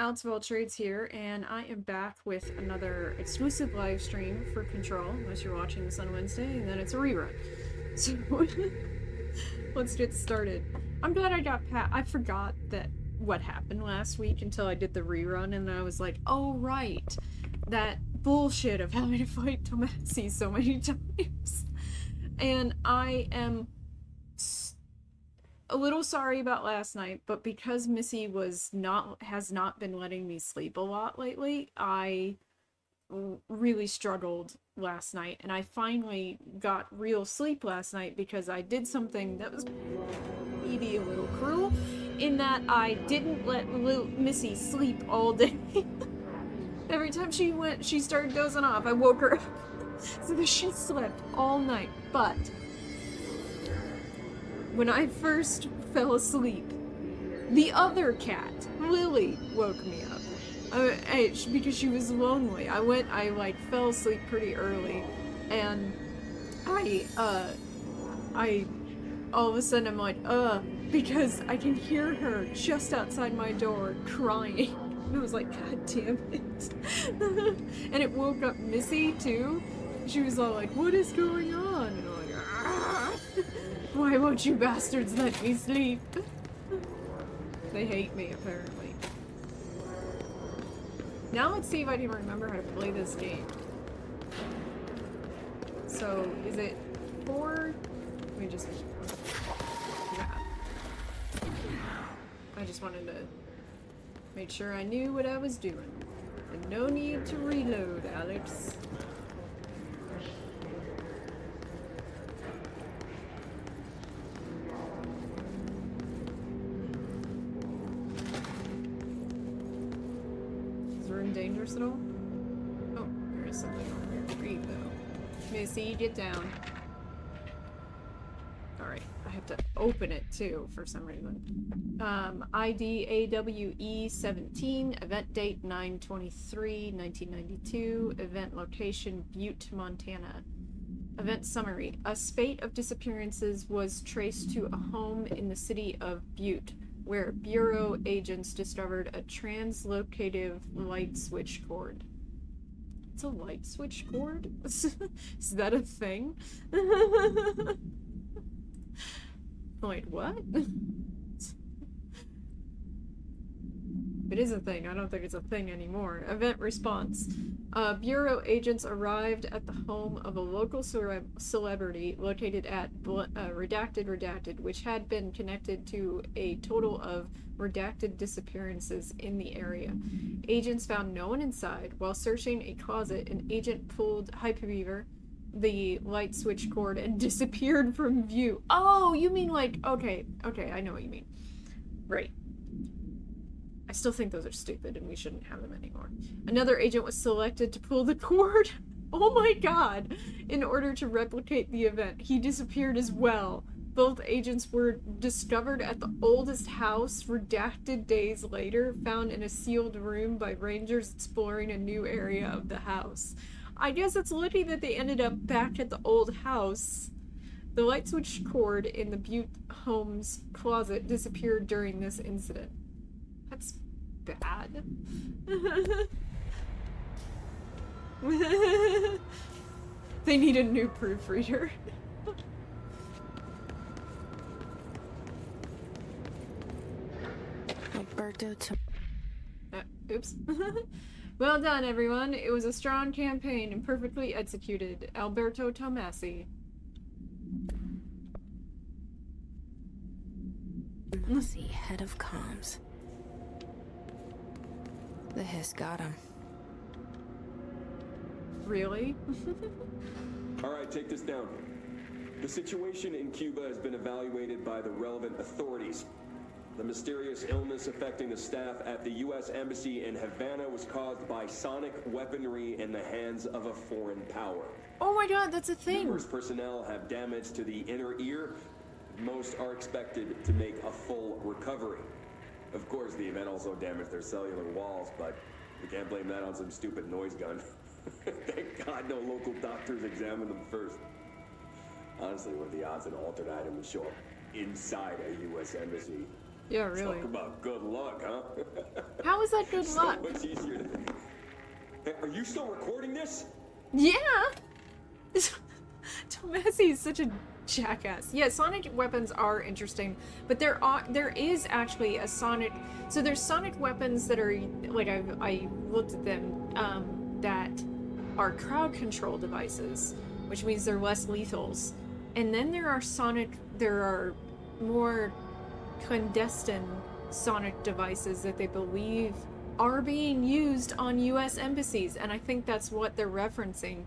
Alex of All Trades here, and I am back with another exclusive live stream for Control, unless you're watching this on Wednesday, and then it's a rerun. So, let's get started. I'm glad I got I forgot that what happened last week until I did the rerun, and I was like, oh right, that bullshit of having to fight Tomasi so many times. And I am a little sorry about last night, but because Missy has not been letting me sleep a lot lately, I really struggled last night, and I finally got real sleep last night because I did something that was maybe a little cruel, in that I didn't let Missy sleep all day. Every time she started dozing off, I woke her up so that she slept all night. But when I first fell asleep, the other cat, Lily, woke me up. Because she was lonely. I fell asleep pretty early, and I all of a sudden I'm like, because I can hear her just outside my door crying. And I was like, God damn it. And it woke up Missy too. She was all like, what is going on? And I'm like, ah! Why won't you bastards let me sleep? They hate me, apparently. Now let's see if I can remember how to play this game. So, is it 4? Let me just... Yeah. I just wanted to make sure I knew what I was doing. And no need to reload, Alex. Dangerous at all? Oh, there is something over here. Read though. Missy, get down. Alright, I have to open it too for some reason. ID AWE 17, event date 9/23/1992, event location Butte, Montana. Event summary: a spate of disappearances was traced to a home in the city of Butte, where Bureau agents discovered a translocative light switch cord. It's a light switch cord? Is that a thing? Wait, what? It is a thing. I don't think it's a thing anymore. Event response. Bureau agents arrived at the home of a local celebrity located at redacted, which had been connected to a total of redacted disappearances in the area. Agents found no one inside. While searching a closet, an agent pulled Hyperbeaver, the light switch cord, and disappeared from view. Oh, you mean like, okay, I know what you mean. Right. I still think those are stupid and we shouldn't have them anymore. Another agent was selected to pull the cord. Oh my god! In order to replicate the event, he disappeared as well. Both agents were discovered at the oldest house, redacted days later, found in a sealed room by rangers exploring a new area of the house. I guess it's lucky that they ended up back at the old house. The light switch cord in the Butte home's closet disappeared during this incident. That's bad. They need a new proofreader. Oops. Well done, everyone. It was a strong campaign and perfectly executed. Alberto Tomasi. See, head of comms. The hiss got him. Really? Alright, take this down. The situation in Cuba has been evaluated by the relevant authorities. The mysterious illness affecting the staff at the U.S. Embassy in Havana was caused by sonic weaponry in the hands of a foreign power. Oh my god, that's a thing! Numerous personnel have damage to the inner ear. Most are expected to make a full recovery. Of course, the event also damaged their cellular walls, but we can't blame that on some stupid noise gun. Thank God no local doctors examined them first. Honestly, what are the odds an altered item would show up inside a U.S. embassy? Yeah, really. Talk about good luck, huh? How is that good luck? So much easier to... Hey, are you still recording this? Yeah! Tomasi is such a jackass. Yeah, sonic weapons are interesting, but there is actually a sonic... So there's sonic weapons that are, like, I looked at them, that are crowd control devices, which means they're less lethals. And then there are more clandestine sonic devices that they believe are being used on US embassies, and I think that's what they're referencing.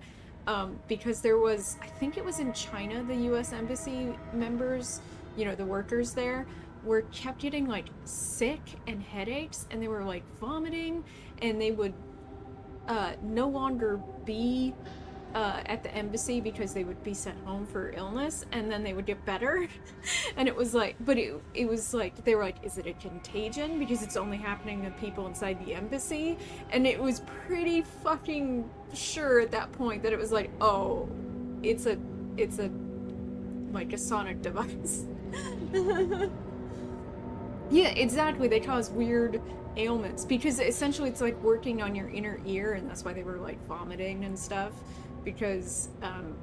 Because there was, I think it was in China, the US embassy members, you know, the workers there, were kept getting, like, sick and headaches, and they were, like, vomiting, and they would no longer be at the embassy because they would be sent home for illness, and then they would get better. And it was like, but it was like, they were like, is it a contagion because it's only happening to people inside the embassy? And it was pretty fucking sure at that point that it was like, oh, it's a like a sonic device. Yeah, exactly. They cause weird ailments because essentially it's like working on your inner ear, and that's why they were like vomiting and stuff. Because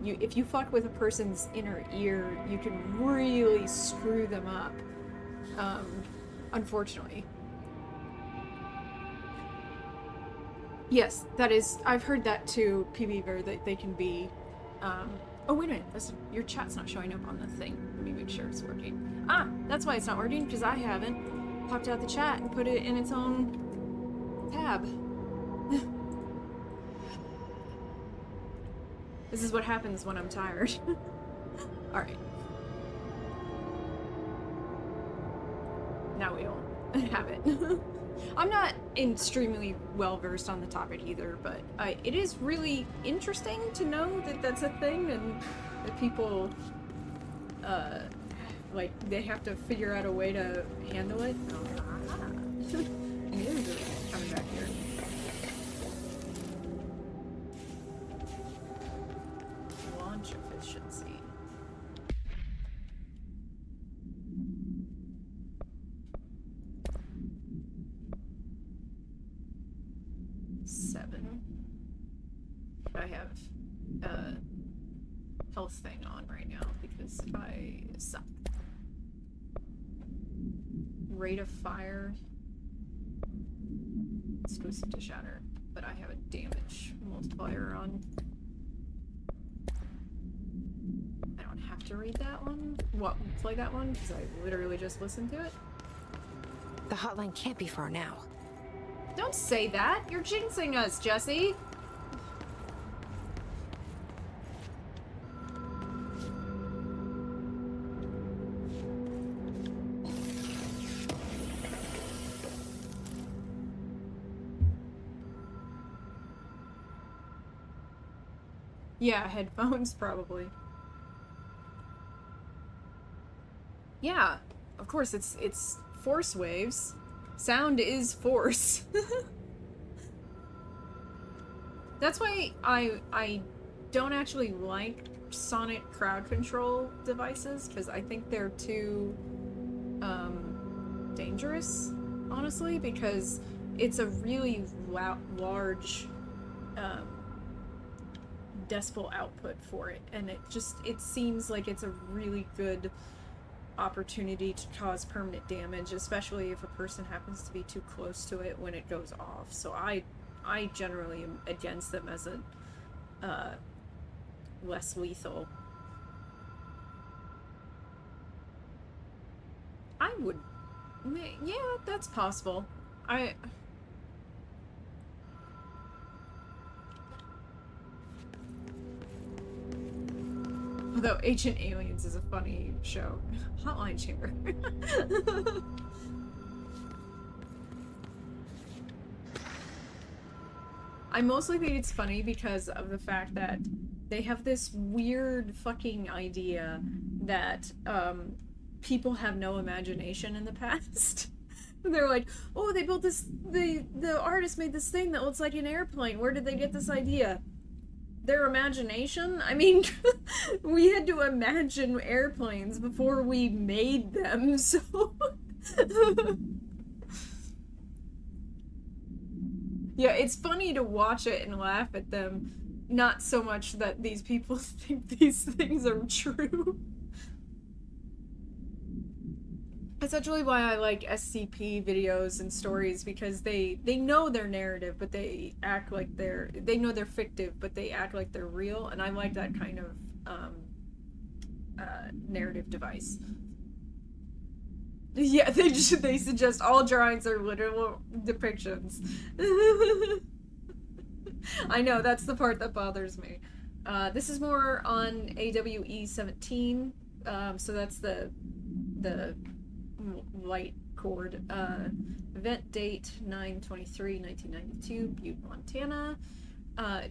if you fuck with a person's inner ear, you can really screw them up. Unfortunately. Yes, that is. I've heard that too, PBver, that they can be. Oh wait a minute, your chat's not showing up on the thing. Let me make sure it's working. Ah, that's why it's not working, because I haven't popped out the chat and put it in its own tab. This is what happens when I'm tired. Alright. Now we don't have it. I'm not extremely well versed on the topic either, but it is really interesting to know that that's a thing, and that people, like, they have to figure out a way to handle it. And it is really coming back here. Launch efficiency. I have health thing on right now because I suck. Rate of fire. Exclusive to shatter, but I have a damage multiplier on. I don't have to read that one. What, play that one? Because I literally just listened to it. The hotline can't be far now. Don't say that! You're jinxing us, Jesse! Yeah, headphones, probably. Yeah, of course, it's force waves. Sound is force. That's why I don't actually like sonic crowd control devices, because I think they're too dangerous, honestly, because it's a really large decibel output for it, and it seems like it's a really good opportunity to cause permanent damage, especially if a person happens to be too close to it when it goes off. So I generally am against them as a less lethal. I would, yeah, that's possible. Although Ancient Aliens is a funny show. Hotline Chamber. I mostly think it's funny because of the fact that they have this weird fucking idea that people have no imagination in the past. They're like, oh, they built this, the artist made this thing that looks like an airplane. Where did they get this idea? Their imagination? I mean, we had to imagine airplanes before we made them, so Yeah, it's funny to watch it and laugh at them, not so much that these people think these things are true. Essentially why I like SCP videos and stories, because they know their narrative, but they act like they know they're fictive, but they act like they're real, and I like that kind of narrative device. Yeah, they suggest all drawings are literal depictions. I know, that's the part that bothers me. This is more on AWE 17, so that's the light cord. Event date 9/23/1992, Butte, Montana.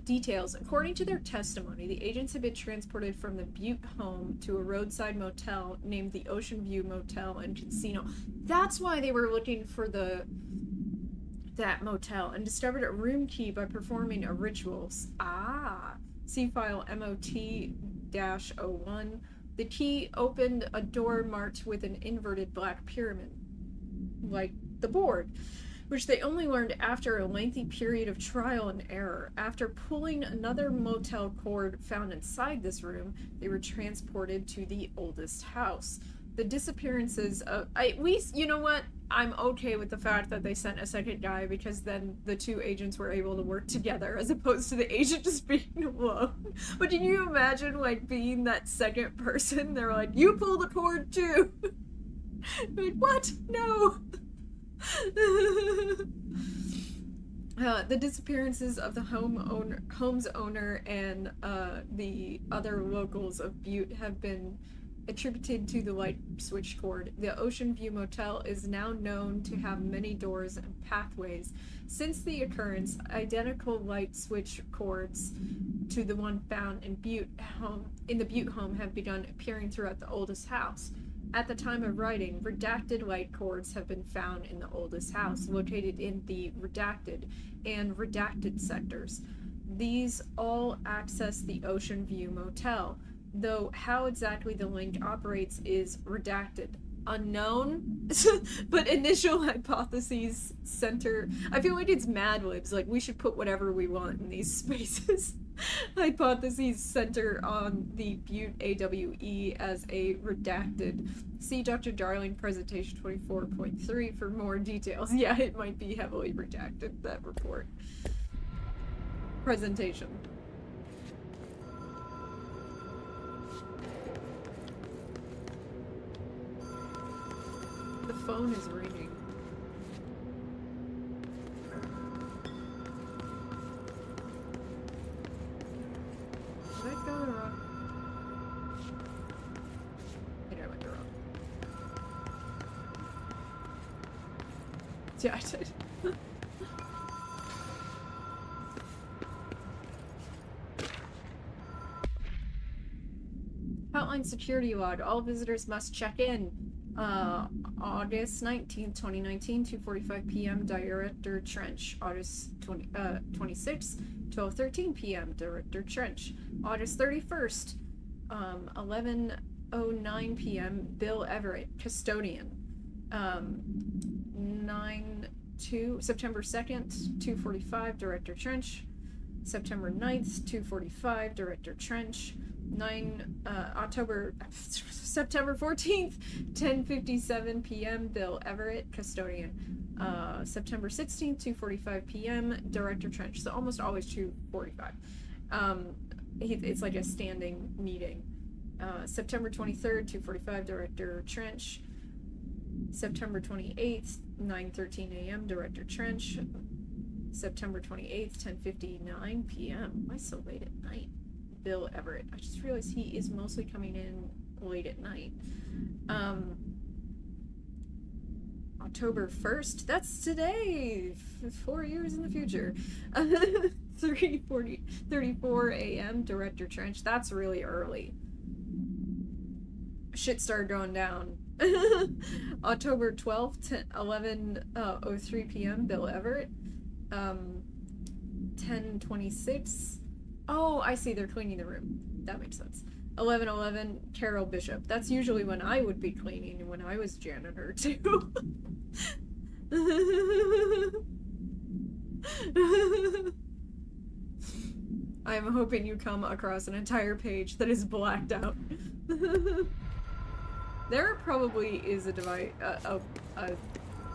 Details. According to their testimony, the agents had been transported from the Butte home to a roadside motel named the Ocean View Motel and Casino. That's why they were looking for that motel, and discovered a room key by performing a ritual. See file MOT-01. The key opened a door marked with an inverted black pyramid, like the board, which they only learned after a lengthy period of trial and error. After pulling another motel cord found inside this room, they were transported to the oldest house. The disappearances of... you know what? I'm okay with the fact that they sent a second guy, because then the two agents were able to work together, as opposed to the agent just being alone. But can you imagine, like, being that second person? They're like, you pull the cord too! Like, what? No! The disappearances of the home's owner and the other locals of Butte have been attributed to the light switch cord. The Ocean View Motel is now known to have many doors and pathways. Since the occurrence, identical light switch cords to the one found in the Butte home have begun appearing throughout the oldest house. At the time of writing, redacted light cords have been found in the oldest house, located in the redacted and redacted sectors. These all access the Ocean View Motel, though how exactly the link operates is redacted. Unknown, but initial hypotheses center... I feel like it's Mad Libs, like we should put whatever we want in these spaces. Hypotheses center on the Butte AWE as a redacted. See Dr. Darling presentation 24.3 for more details. Yeah, it might be heavily redacted, that report. Presentation. The phone is ringing. Did I go the wrong? I think I went the wrong. Yeah, I did. Hotline security log. All visitors must check in. August 19th, 2019, 2:45 p.m. Director Trench. August 26th, 12:13 p.m. Director Trench. August 31st, 11:09 p.m. Bill Everett, Custodian. September 2nd, 2:45 Director Trench. September 9th, 2:45 Director Trench. September 14th, 10:57 p.m. Bill Everett, Custodian. September 16th, 2:45 p.m. Director Trench. So almost always 2:45. It's like a standing meeting. September 23rd, 2:45 Director Trench. September 28th, 9:13 a.m. Director Trench. September 28th, 10:59 p.m. Why so late at night? Bill Everett. I just realized he is mostly coming in late at night. October 1st, that's today, 4 years in the future. 3:34 a.m. Director Trench. That's really early. Shit started going down. October 12th, 11:03 p.m. Bill Everett. 10:26. Oh, I see. They're cleaning the room. That makes sense. 11:11 Carol Bishop. That's usually when I would be cleaning and when I was janitor too. I'm hoping you come across an entire page that is blacked out. There probably is a device, a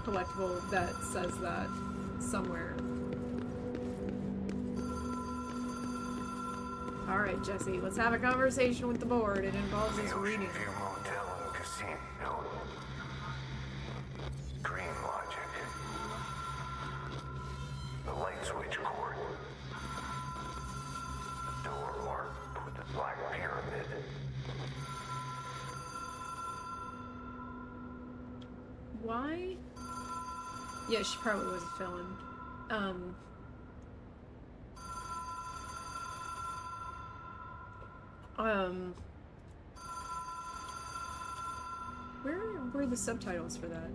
collectible that says that somewhere. Alright, Jesse, let's have a conversation with the board. It involves us reading. Motel and casino. Dream logic. The light switch cord. The door marked with the black pyramid. Why? Yeah, she probably was a felon. Where were the subtitles for that?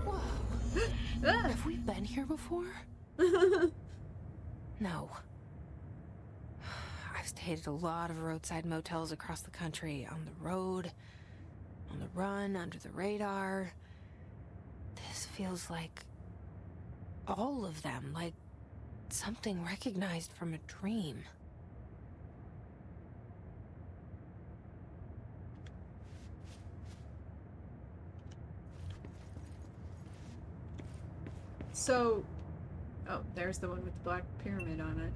Whoa. Ah! Have we been here before? No. I've stayed at a lot of roadside motels across the country, on the road, on the run, under the radar. This feels like all of them, like something recognized from a dream. So, oh, there's the one with the black pyramid on it.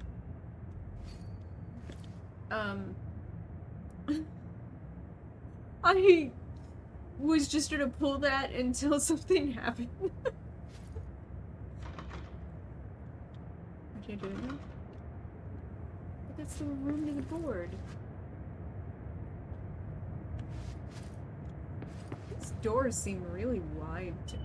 I was just gonna pull that until something happened. I can't do it now. But that's the room to the board. These doors seem really wide to me.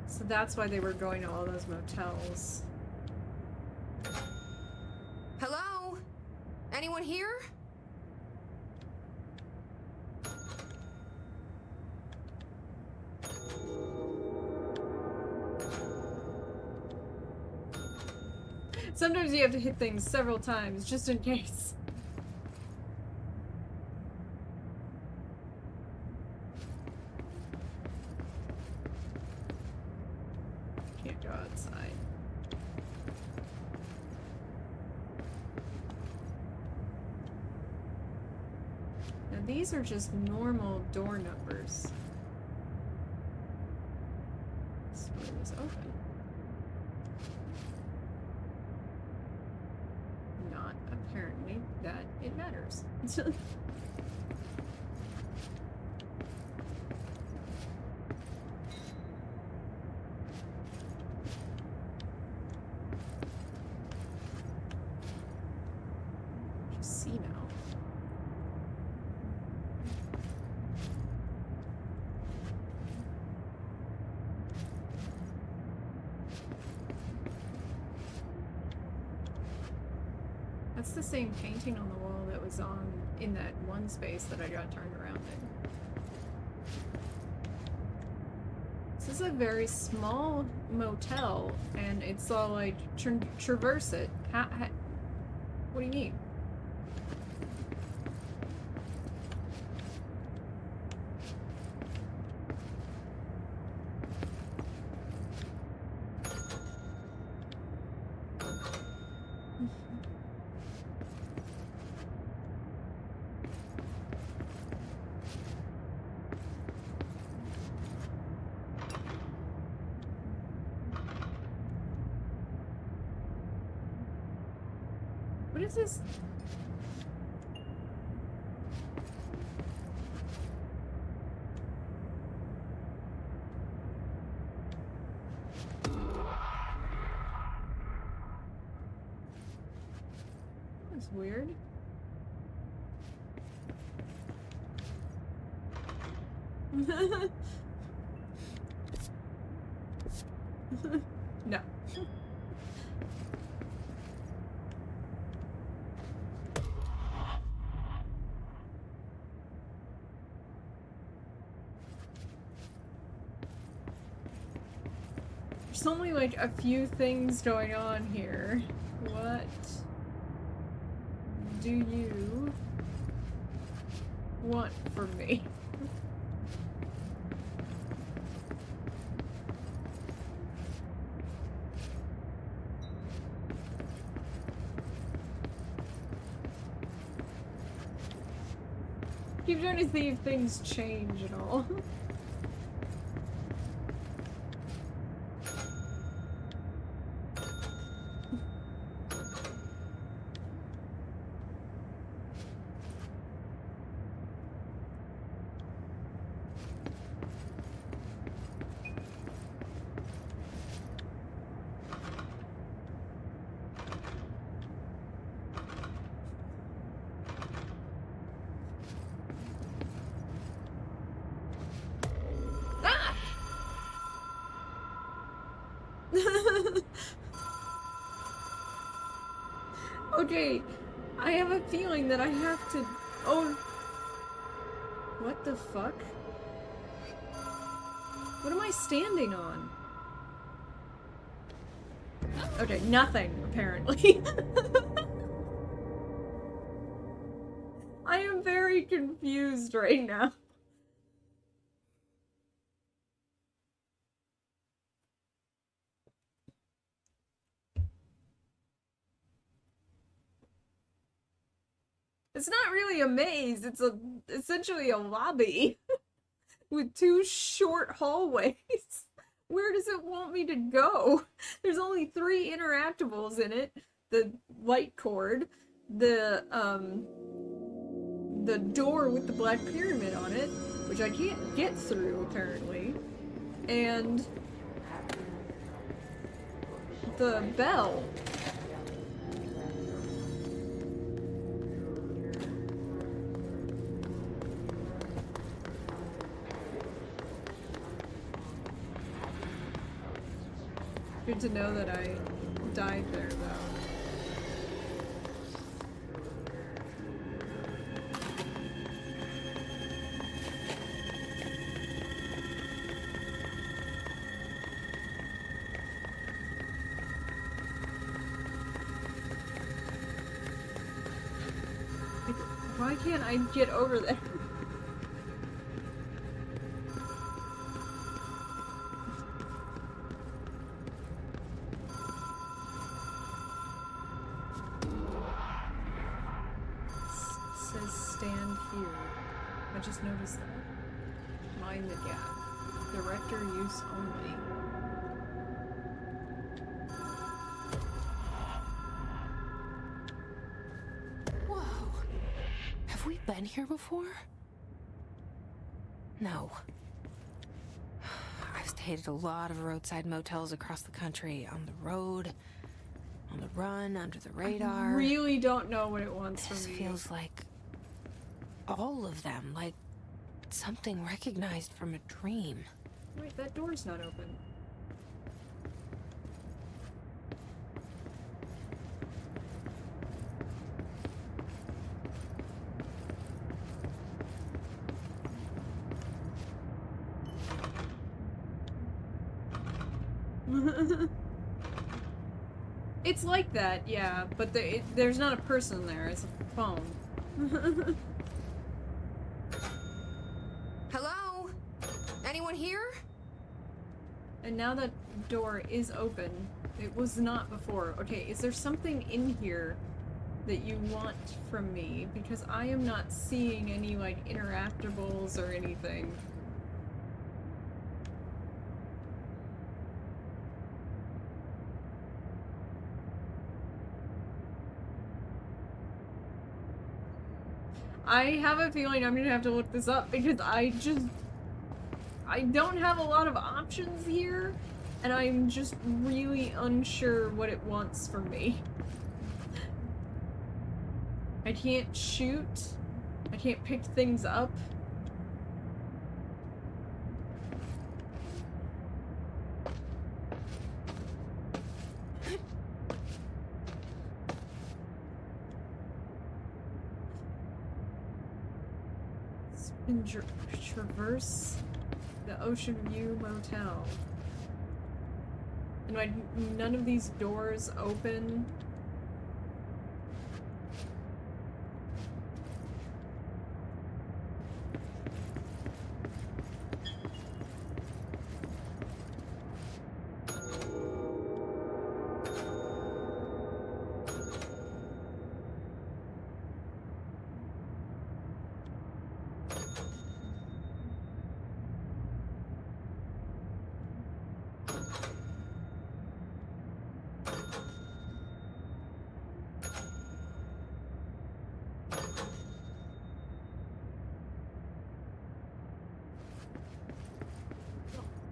So that's why they were going to all those motels. Hello? Anyone here? Sometimes you have to hit things several times, just in case. Can't go outside. Now these are just normal door numbers. This one is open. Not apparently that it matters. Just see now. That's the same painting on the wall that was on in that one space that I got turned around in. This is a very small motel, and it's all like traverse it. What do you mean? What is this? That's weird. No. There's only like a few things going on here. What do you want from me? Keep trying to see if things change and all. Okay, I have a feeling that I have to. Oh. What the fuck? What am I standing on? Okay, nothing, apparently. I am very confused right now. It's not really a maze, it's essentially a lobby with two short hallways. Where does it want me to go? There's only 3 interactables in it. The light cord, the door with the black pyramid on it, which I can't get through apparently, and the bell. Good to know that I died there, though. Like, why can't I get over there? Just noticed that. Mind the gap. Director use only. Whoa. Have we been here before? No. I've stayed at a lot of roadside motels across the country, on the road, on the run, under the radar. I really don't know what it wants This from me. feels like all of them, like something recognized from a dream. Wait, that door's not open. It's like that, yeah, but there's not a person there, it's a phone. Hello? Anyone here? And now that door is open. It was not before. Okay, is there something in here that you want from me? Because I am not seeing any, like, interactables or anything. I have a feeling I'm gonna have to look this up because I don't have a lot of options here, and I'm just really unsure what it wants from me. I can't shoot. I can't pick things up. And traverse the Ocean View Motel. And like none of these doors open.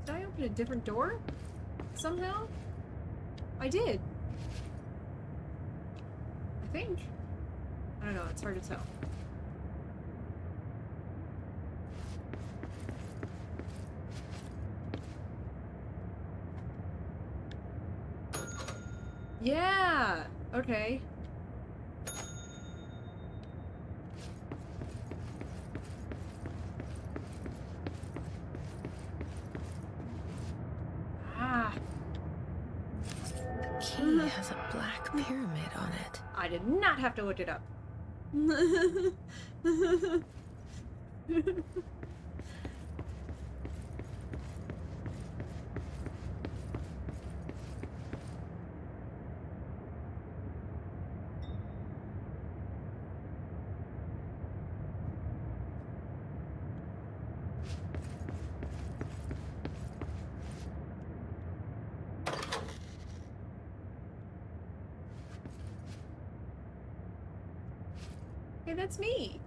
Did I open a different door? Somehow? I did. I think. I don't know, it's hard to tell. Yeah! Okay. Ah. Key has a black pyramid on it. I did not have to look it up. Hey, that's me.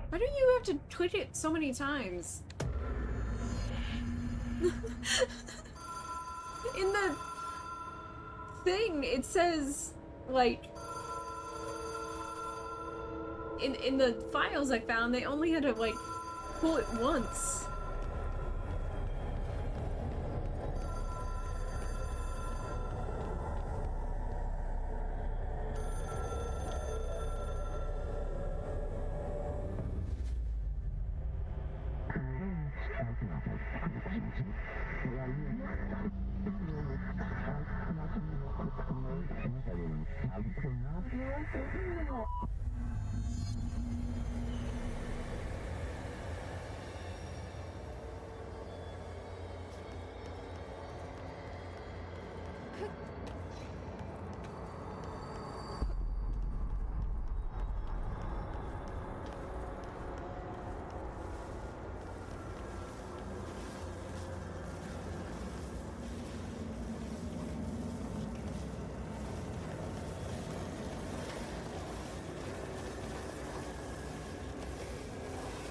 Why do you have to click it so many times? In the thing, it says, like, in the files I found, they only had to, like, pull it once.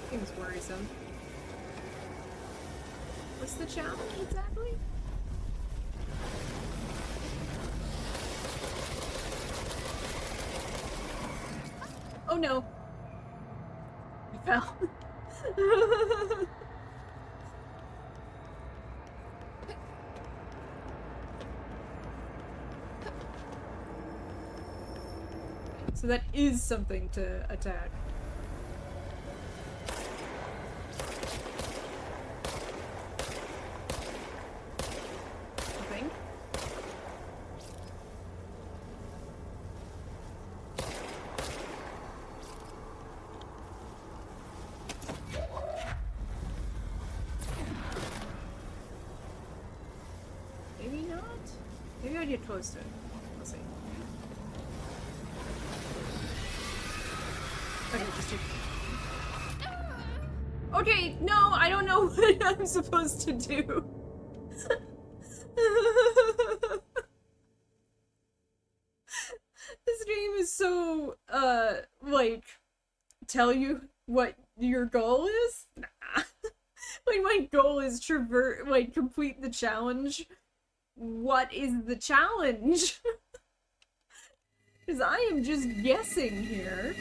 Seems worrisome. What's the challenge exactly? Oh no! I fell. So that is something to attack. Get close to it. We'll see. Okay, just take... Okay, no, I don't know what I'm supposed to do. This game is so, like, tell you what your goal is? Nah. Like, my goal is complete the challenge. What is the challenge? Because I am just guessing here.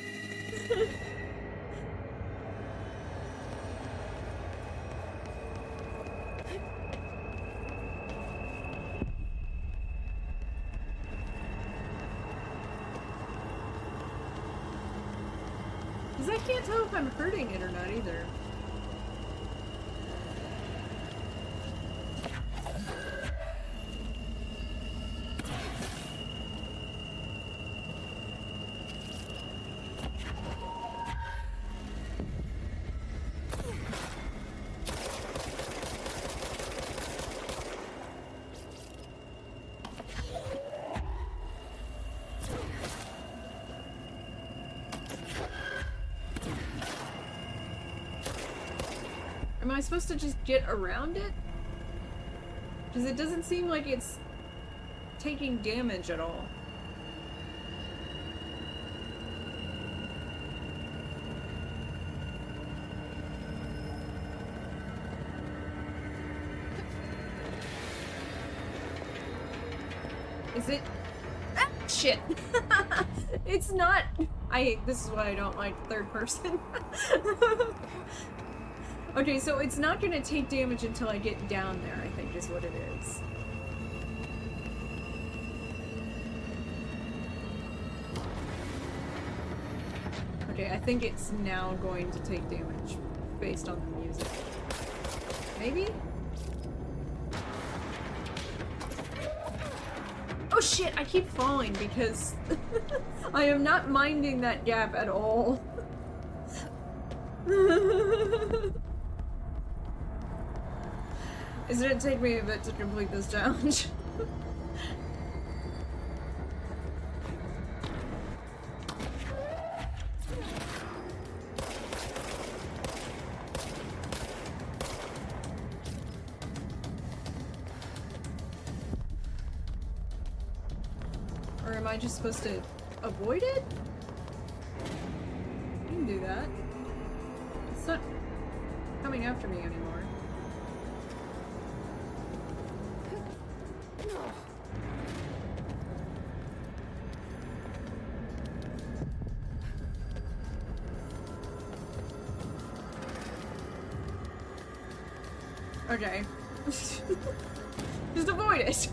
Because I can't tell if I'm hurting it or not either. Am I supposed to just get around it? Because it doesn't seem like it's taking damage at all. Is it? Ah, shit! It's not. This is why I don't like third person. Okay, so it's not gonna take damage until I get down there, I think is what it is. Okay, I think it's now going to take damage based on the music. Maybe? Oh shit, I keep falling because I am not minding that gap at all. It's gonna take me a bit to complete this challenge. Or am I just supposed to avoid it? You can do that. It's not coming after me anymore. Okay. Just avoid it. It's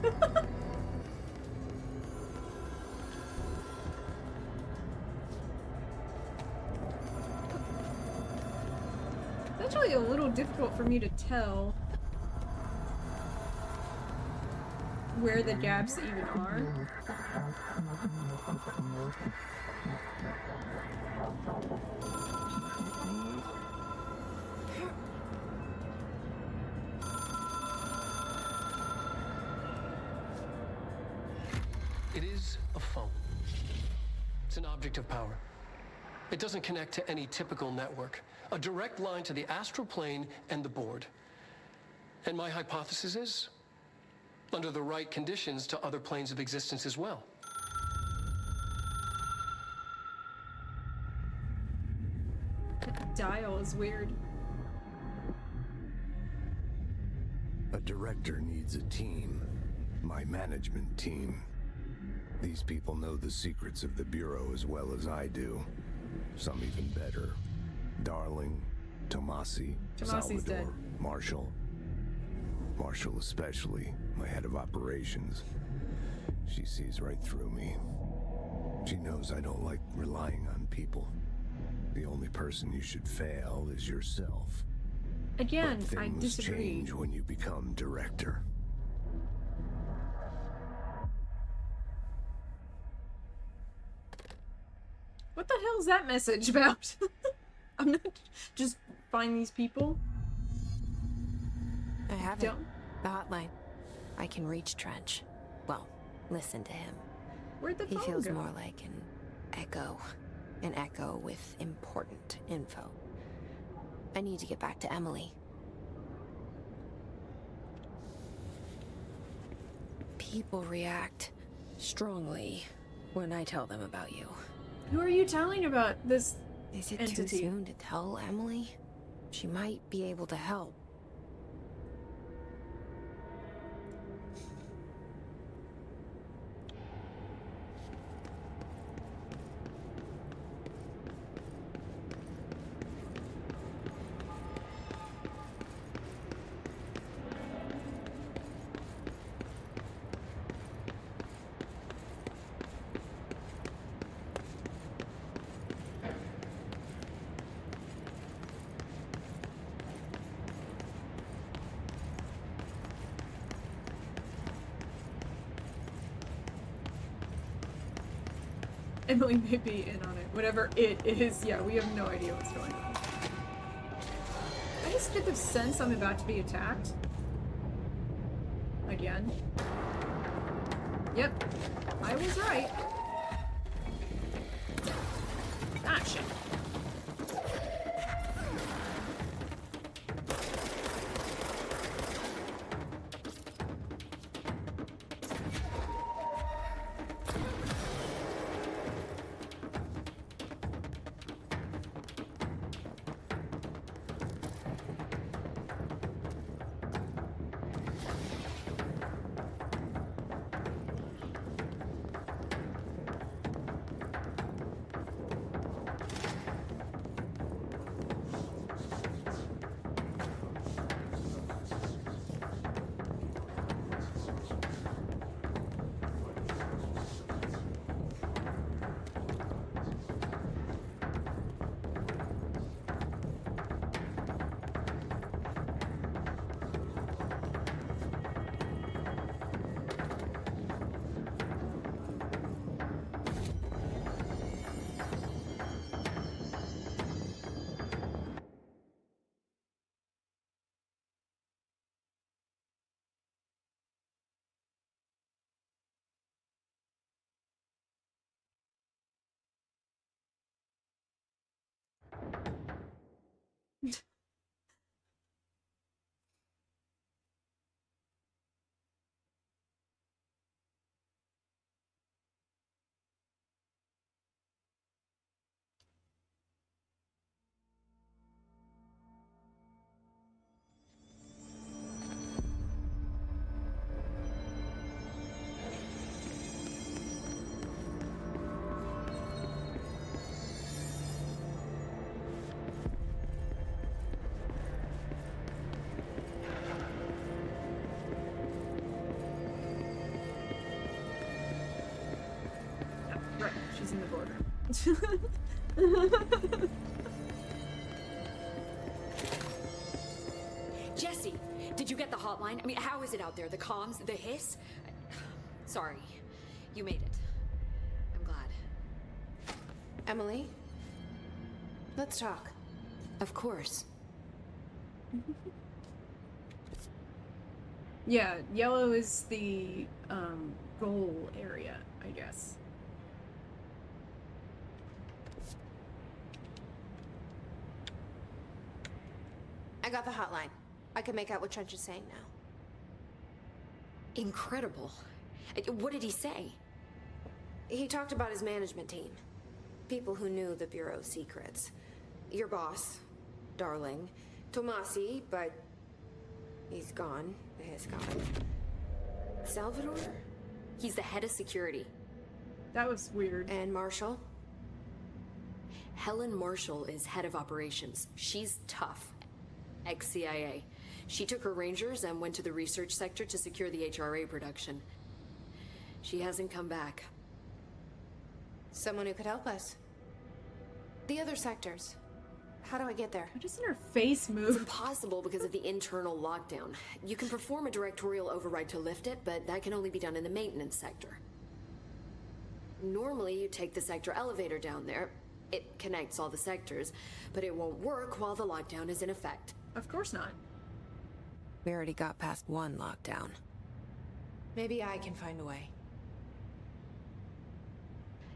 actually a little difficult for me to tell where the gaps even are. It is a phone. It's an object of power. It doesn't connect to any typical network. A direct line to the astral plane and the board. And my hypothesis is, under the right conditions, to other planes of existence as well. Dial is weird. A director needs a team. My management team. These people know the secrets of the Bureau as well as I do. Some even better. Darling, Tomasi, Tomasi's Salvador, dead. Marshall. Marshall especially, my head of operations. She sees right through me. She knows I don't like relying on people. The only person you should fail is yourself. Again, But I things disagree. change when you become director. What the hell is that message about? I'm not just find these people. I have it. Don't. The hotline. I can reach Trench. Well, listen to him. Where'd the He phone feels go? more like an echo. An echo with important info. I need to get back to Emily. People react strongly when I tell them about you. Who are you telling about this? Is it Entity. too soon to tell Emily? She might be able to help. Emily may be in on it. Whatever it is, yeah, we have no idea what's going on. I just get the sense I'm about to be attacked. Again. Yep. I was right. Ah, shit. Right, she's in the border. Jesse, did you get the hotline? I mean, how is it out there? The comms, the hiss? Sorry, you made it. I'm glad. Emily? Let's talk. Of course. Yeah, yellow is the goal area, I guess. I got the hotline. I can make out what Trench is saying now. Incredible. What did he say? He talked about his management team. People who knew the Bureau's secrets. Your boss, Darling, Tomasi, but he's gone. He's gone. Salvador? He's the head of security. That was weird. And Marshall? Helen Marshall is head of operations. She's tough. Ex-CIA. She took her rangers and went to the research sector to secure the HRA production. She hasn't come back. Someone who could help us. The other sectors. How do I get there? Why doesn't her face It's move? impossible because of the internal lockdown. You can perform a directorial override to lift it, but that can only be done in the maintenance sector. Normally, you take the sector elevator down there. It connects all the sectors, but it won't work while the lockdown is in effect. Of course not. We already got past one lockdown. Maybe I can find a way.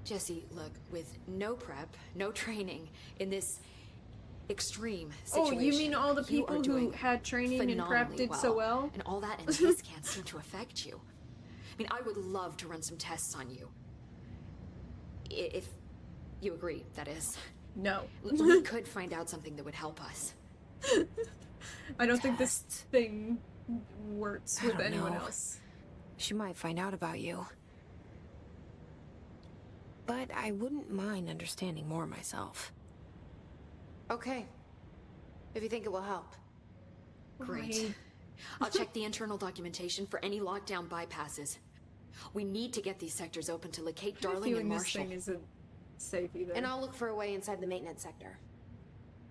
Jesse, look, with no prep, no training, in this extreme Oh, situation... you mean all the you are people who doing had training and phenomenally prep did so well? And all that and this can't seem to affect you. I mean, I would love to run some tests on you. If you agree, that is. No. We could find out something that would help us. I don't think this thing works with don't anyone know. else. She might find out about you. But I wouldn't mind understanding more myself. Okay. If you think it will help. Great. Right. I'll check the internal documentation for any lockdown bypasses. We need to get these sectors open to locate I have a Darling feeling and this Marshall. thing isn't safe either. And I'll look for a way inside the maintenance sector.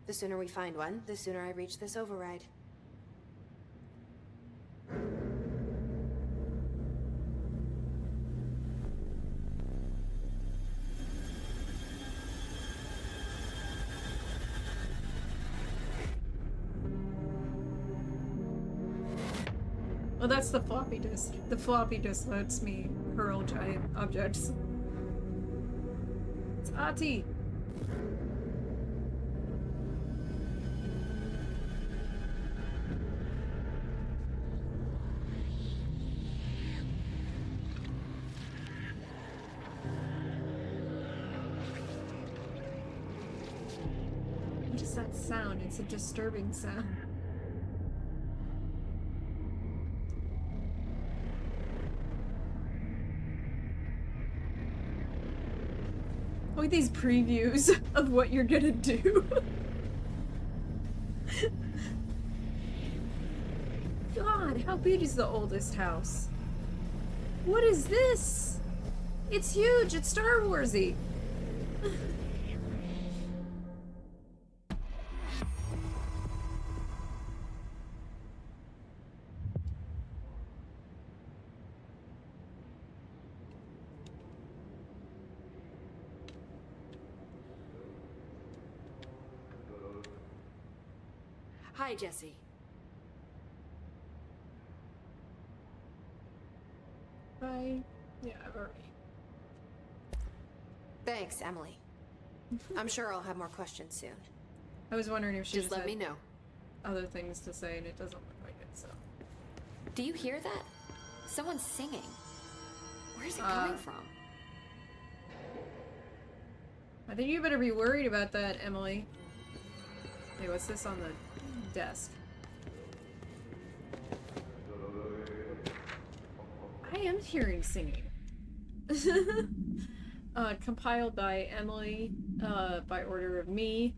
The sooner we find one, the sooner I reach this override. that's the floppy disk. The floppy disk lets me hurl giant objects. It's Ati! What is that sound? It's a disturbing sound. Look at these previews of what you're gonna do. God, how big is the oldest house? What is this? It's huge, it's Star Warsy. Hi, Jesse. Bye. Yeah, I've already. Thanks, Emily. I'm sure I'll have more questions soon. I was wondering if she Just let had me know. other things to say, and it doesn't look like it, so. Do you hear that? Someone's singing. Where's it coming from? I think you better be worried about that, Emily. Hey, what's this on the desk? I am hearing singing. Compiled by Emily, by order of me.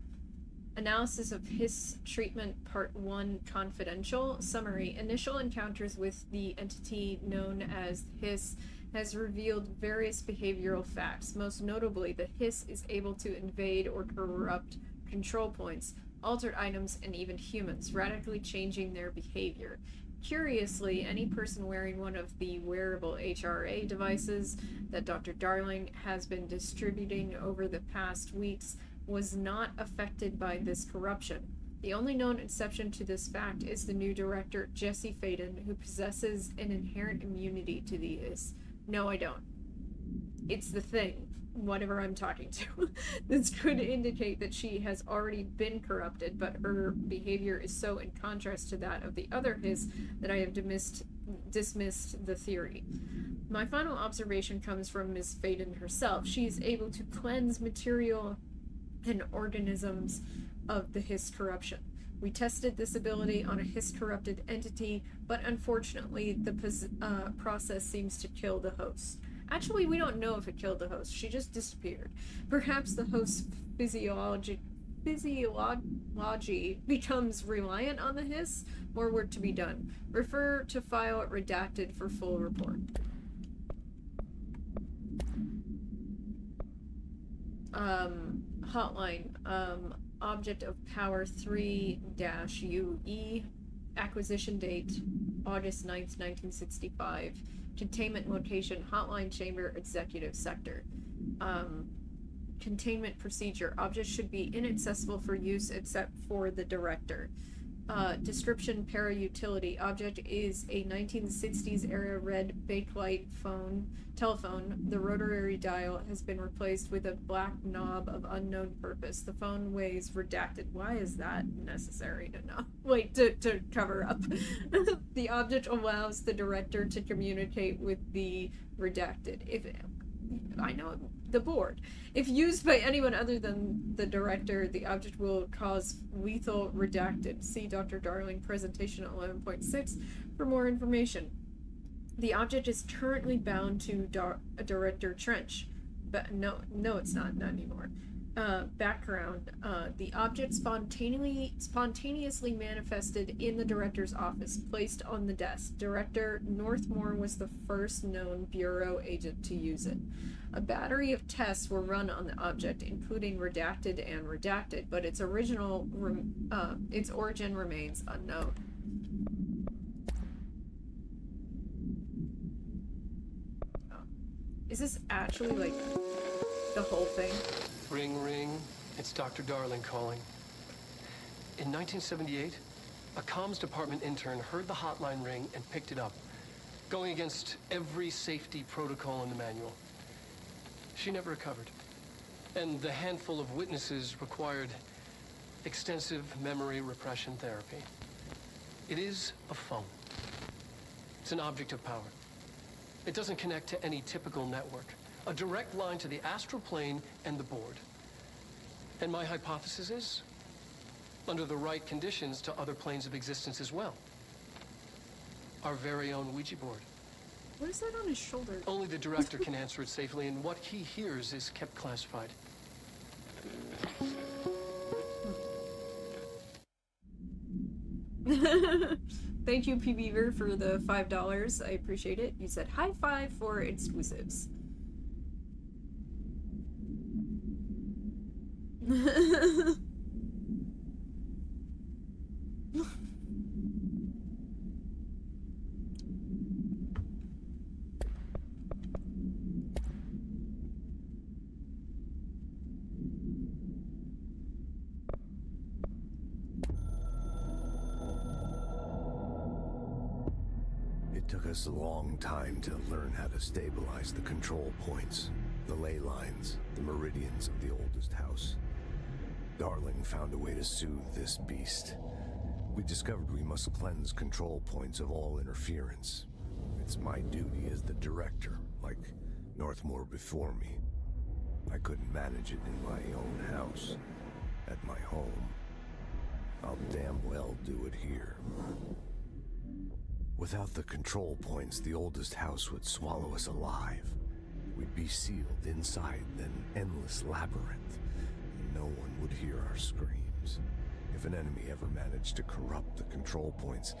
Analysis of Hiss Treatment Part 1 Confidential. Summary. Initial encounters with the entity known as Hiss has revealed various behavioral facts. Most notably, the Hiss is able to invade or corrupt control points, altered items, and even humans, radically changing their behavior. Curiously, any person wearing one of the wearable HRA devices that Dr. Darling has been distributing over the past weeks was not affected by this corruption. The only known exception to this fact is the new director, Jesse Faden, who possesses an inherent immunity to the Hiss. No, I don't. It's the thing. Whatever I'm talking to. This could indicate that she has already been corrupted, but her behavior is so in contrast to that of the other Hiss that I have dismissed the theory. My final observation comes from Ms. Faden herself. She is able to cleanse material and organisms of the Hiss corruption. We tested this ability on a Hiss-corrupted entity, but unfortunately the process seems to kill the host. Actually, we don't know if it killed the host. She just disappeared. Perhaps the host's physiology becomes reliant on the Hiss. More work to be done. Refer to file redacted for full report. Hotline. Object of Power 3-UE. Acquisition date August 9th, 1965. Containment location, Hotline Chamber, Executive Sector. Containment procedure. Object should be inaccessible for use except for the director. Description, para-utility. Object is a 1960s era red bakelite telephone. The rotary dial has been replaced with a black knob of unknown purpose. The phone weighs redacted. Why is that necessary to know? Wait, to cover up. The object allows the director to communicate with the redacted. I know the board. If used by anyone other than the director, the object will cause lethal redacted. See Dr. Darling presentation 11.6 for more information. The object is currently bound to Director Trench, but no, it's not anymore. Background: the object spontaneously manifested in the director's office, placed on the desk. Director Northmore was the first known bureau agent to use it. A battery of tests were run on the object, including redacted and redacted, but its origin remains unknown. Oh. Is this actually like the whole thing? Ring, ring. It's Dr. Darling calling. In 1978, A comms department intern heard the hotline ring and picked it up, going against every safety protocol in the manual. She never recovered. And the handful of witnesses required extensive memory repression therapy. It is a phone. It's an object of power. It doesn't connect to any typical network. A direct line to the astral plane and the board. And my hypothesis is, under the right conditions, to other planes of existence as well. Our very own Ouija board. What is that on his shoulder? Only the director can answer it safely, and what he hears is kept classified. Thank you, P. Beaver, for the $5. I appreciate it. You said high five for exclusives. It took us a long time to learn how to stabilize the control points, the ley lines, the meridians of the oldest house. Darling found a way to soothe this beast. We discovered we must cleanse control points of all interference. It's my duty as the director, like Northmore before me. I couldn't manage it in my own house, at my home. I'll damn well do it here. Without the control points, the oldest house would swallow us alive. We'd be sealed inside an endless labyrinth, and no one would hear our screams. If an enemy ever managed to corrupt the control points,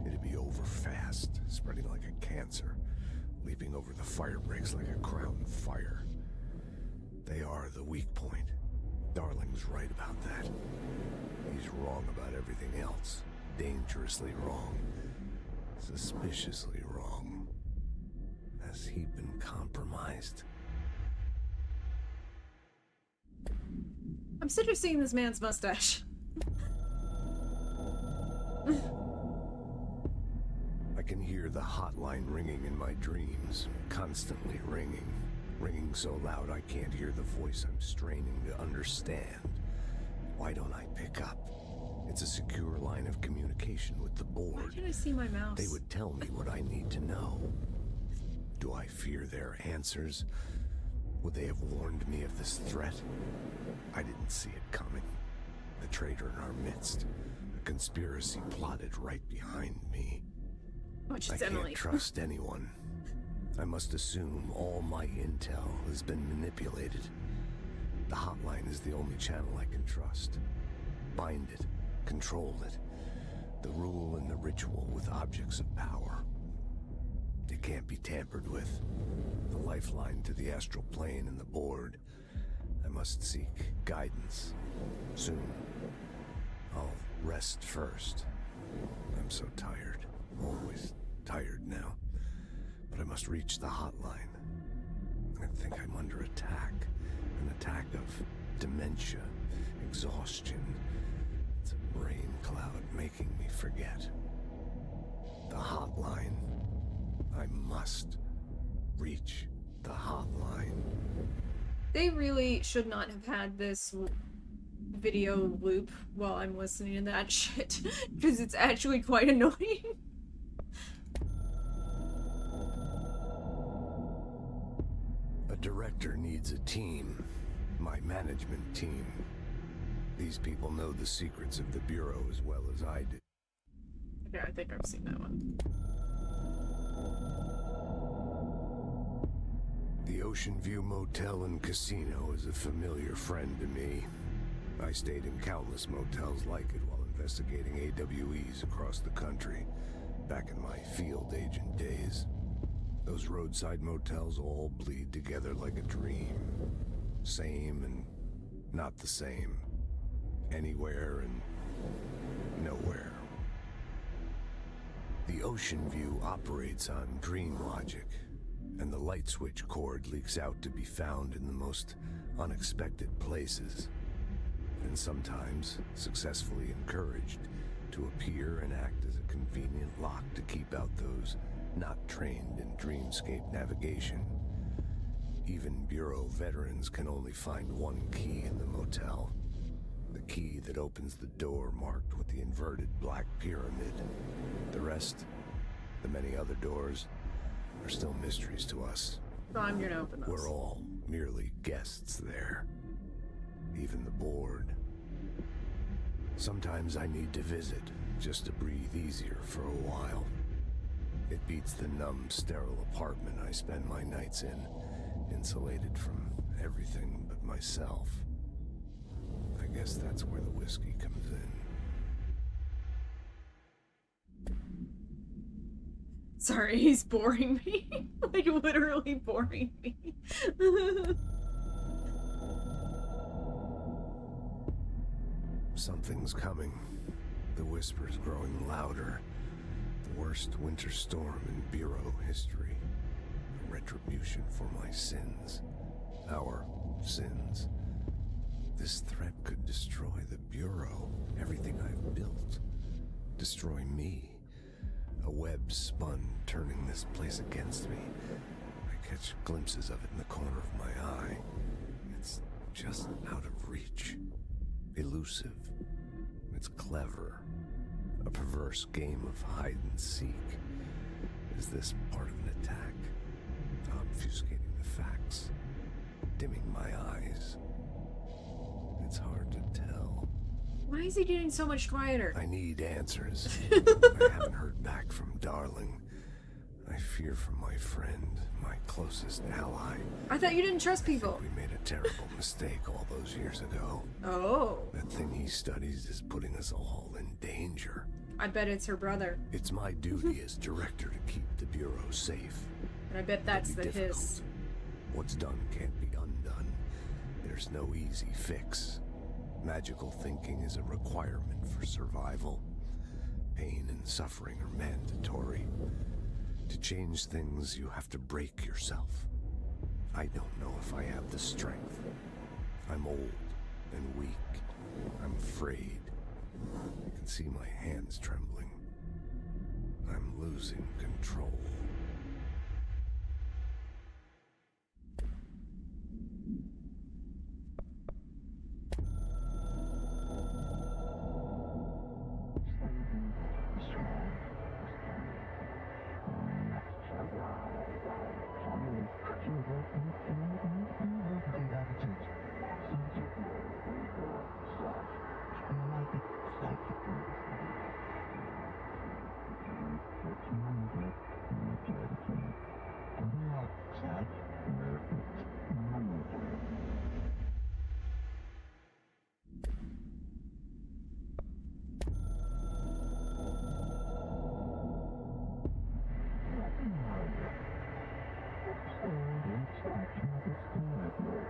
it'd be over fast, spreading like a cancer, leaping over the fire breaks like a crown fire. They are the weak point. Darling's right about that. He's wrong about everything else. Dangerously wrong. Suspiciously wrong. Has he been compromised? I'm sick of seeing this man's mustache. I can hear the hotline ringing in my dreams, constantly ringing. Ringing so loud I can't hear the voice I'm straining to understand. Why don't I pick up? It's a secure line of communication with the board. Why can't I see my mouse? They would tell me what I need to know. Do I fear their answers? Would they have warned me of this threat? I didn't see it coming. The traitor in our midst. A conspiracy plotted right behind me. Which I is Emily. can't trust anyone. I must assume all my intel has been manipulated. The hotline is the only channel I can trust. Bind it, control it. The rule and the ritual with objects of power. It can't be tampered with. The lifeline to the astral plane and the board. I must seek guidance. Soon. I'll rest first. I'm so tired. Always tired now. But I must reach the hotline. I think I'm under attack. An attack of dementia, exhaustion. It's a brain cloud making me forget. The hotline. I must reach the hotline. They really should not have had this video loop while I'm listening to that shit, because it's actually quite annoying. A director needs a team. My management team. These people know the secrets of the Bureau as well as I do. Okay, I think I've seen that one. The Ocean View Motel and Casino is a familiar friend to me. I stayed in countless motels like it while investigating AWEs across the country, back in my field agent days. Those roadside motels all bleed together like a dream. Same and not the same. Anywhere and nowhere. The Ocean View operates on dream logic, and the light switch cord leaks out to be found in the most unexpected places. And sometimes, successfully encouraged, to appear and act as a convenient lock to keep out those not trained in dreamscape navigation. Even Bureau veterans can only find one key in the motel. The key that opens the door marked with the inverted black pyramid. The rest, the many other doors, are still mysteries to us. So I'm gonna open those. We're all merely guests there. Even the board. Sometimes I need to visit, just to breathe easier for a while. It beats the numb, sterile apartment I spend my nights in, insulated from everything but myself. I guess that's where the whiskey comes in. Sorry, he's boring me. Like, literally boring me. Something's coming. The whisper's growing louder. The worst winter storm in Bureau history. A retribution for my sins. Our sins. This threat could destroy the Bureau, everything I've built. Destroy me. A web spun, turning this place against me. I catch glimpses of it in the corner of my eye. It's just out of reach. Elusive. It's clever. A perverse game of hide and seek. Is this part of an attack? Obfuscating the facts. Dimming my eyes. It's hard to tell. Why is he getting so much quieter? I need answers. I haven't heard back from Darling. I fear for my friend, my closest ally. I thought you didn't trust people. We made a terrible mistake all those years ago. Oh. That thing he studies is putting us all in danger. I bet it's her brother. It's my duty as director to keep the Bureau safe. And I bet that's the It'll be difficult. hiss. What's done can't be undone. There's no easy fix. Magical thinking is a requirement for survival. Pain and suffering are mandatory. To change things, you have to break yourself. I don't know if I have the strength. I'm old and weak. I'm afraid. I can see my hands trembling. I'm losing control.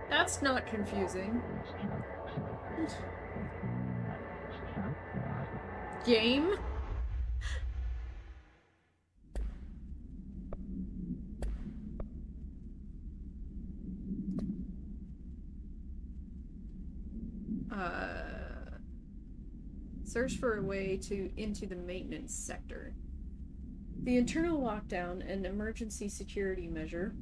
That's not confusing. Game? Search for a way into the maintenance sector. The internal lockdown, an emergency security measure,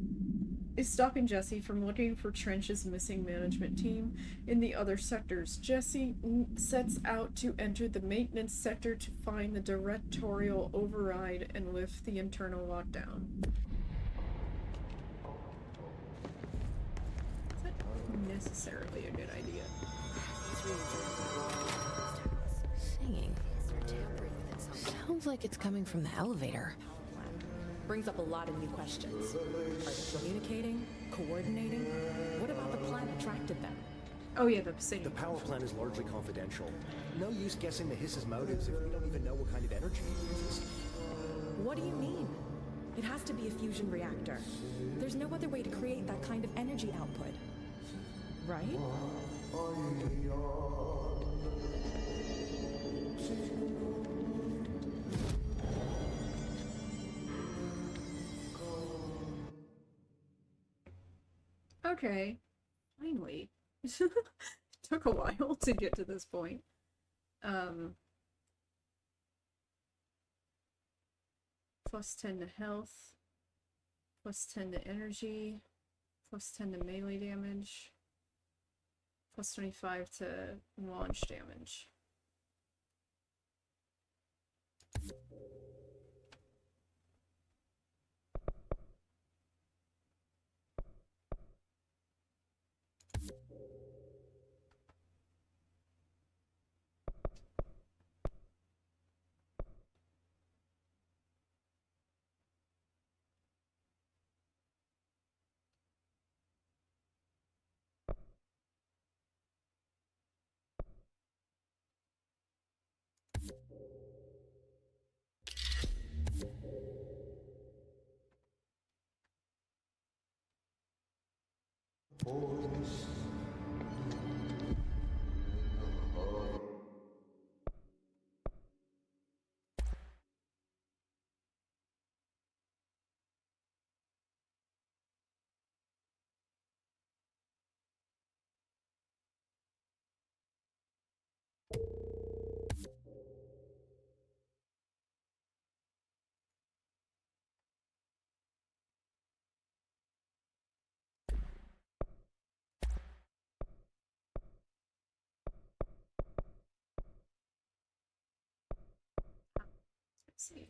is stopping Jesse from looking for Trench's missing management team in the other sectors. Jesse sets out to enter the maintenance sector to find the directorial override and lift the internal lockdown. Is that necessarily a good idea? Singing. Sounds like it's coming from the elevator. Brings up a lot of new questions. Are they communicating? Coordinating? What about the plan attracted them? Oh yeah, the singing. The power plant is largely confidential. No use guessing the hiss's motives if we don't even know what kind of energy it uses. What do you mean? It has to be a fusion reactor. There's no other way to create that kind of energy output. Right? Okay. Finally. Took a while to get to this point. Plus 10 to health. Plus 10 to energy. Plus 10 to melee damage. Plus 25 to launch damage. Let's see.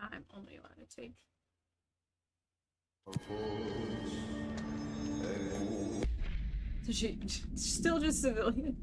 I'm only allowed to take. So she's still just civilian.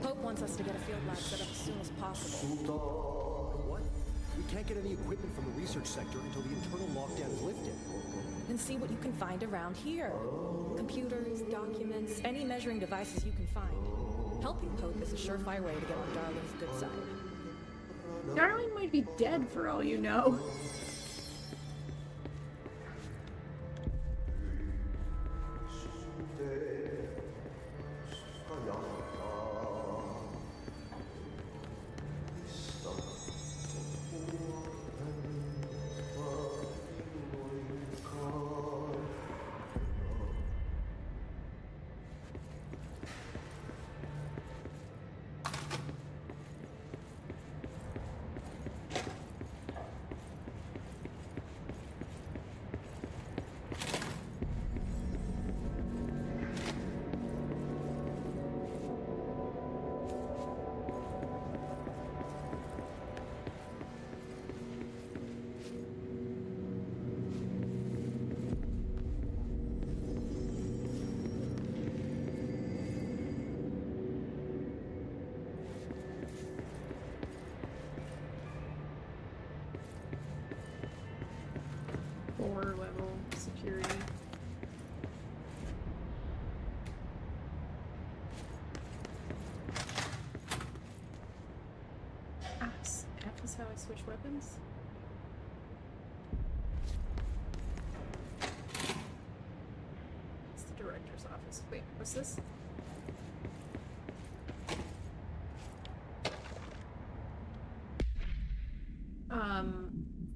Pope wants us to get a field lab set up as soon as possible. What? We can't get any equipment from the research sector until the internal lockdown is lifted. Then see what you can find around here. Computers, documents, any measuring devices you can find. Helping Pope is a surefire way to get on Darwin's good side. Darwin might be dead for all you know. 4 level security. F is how I switch weapons. It's the director's office. Wait, what's this?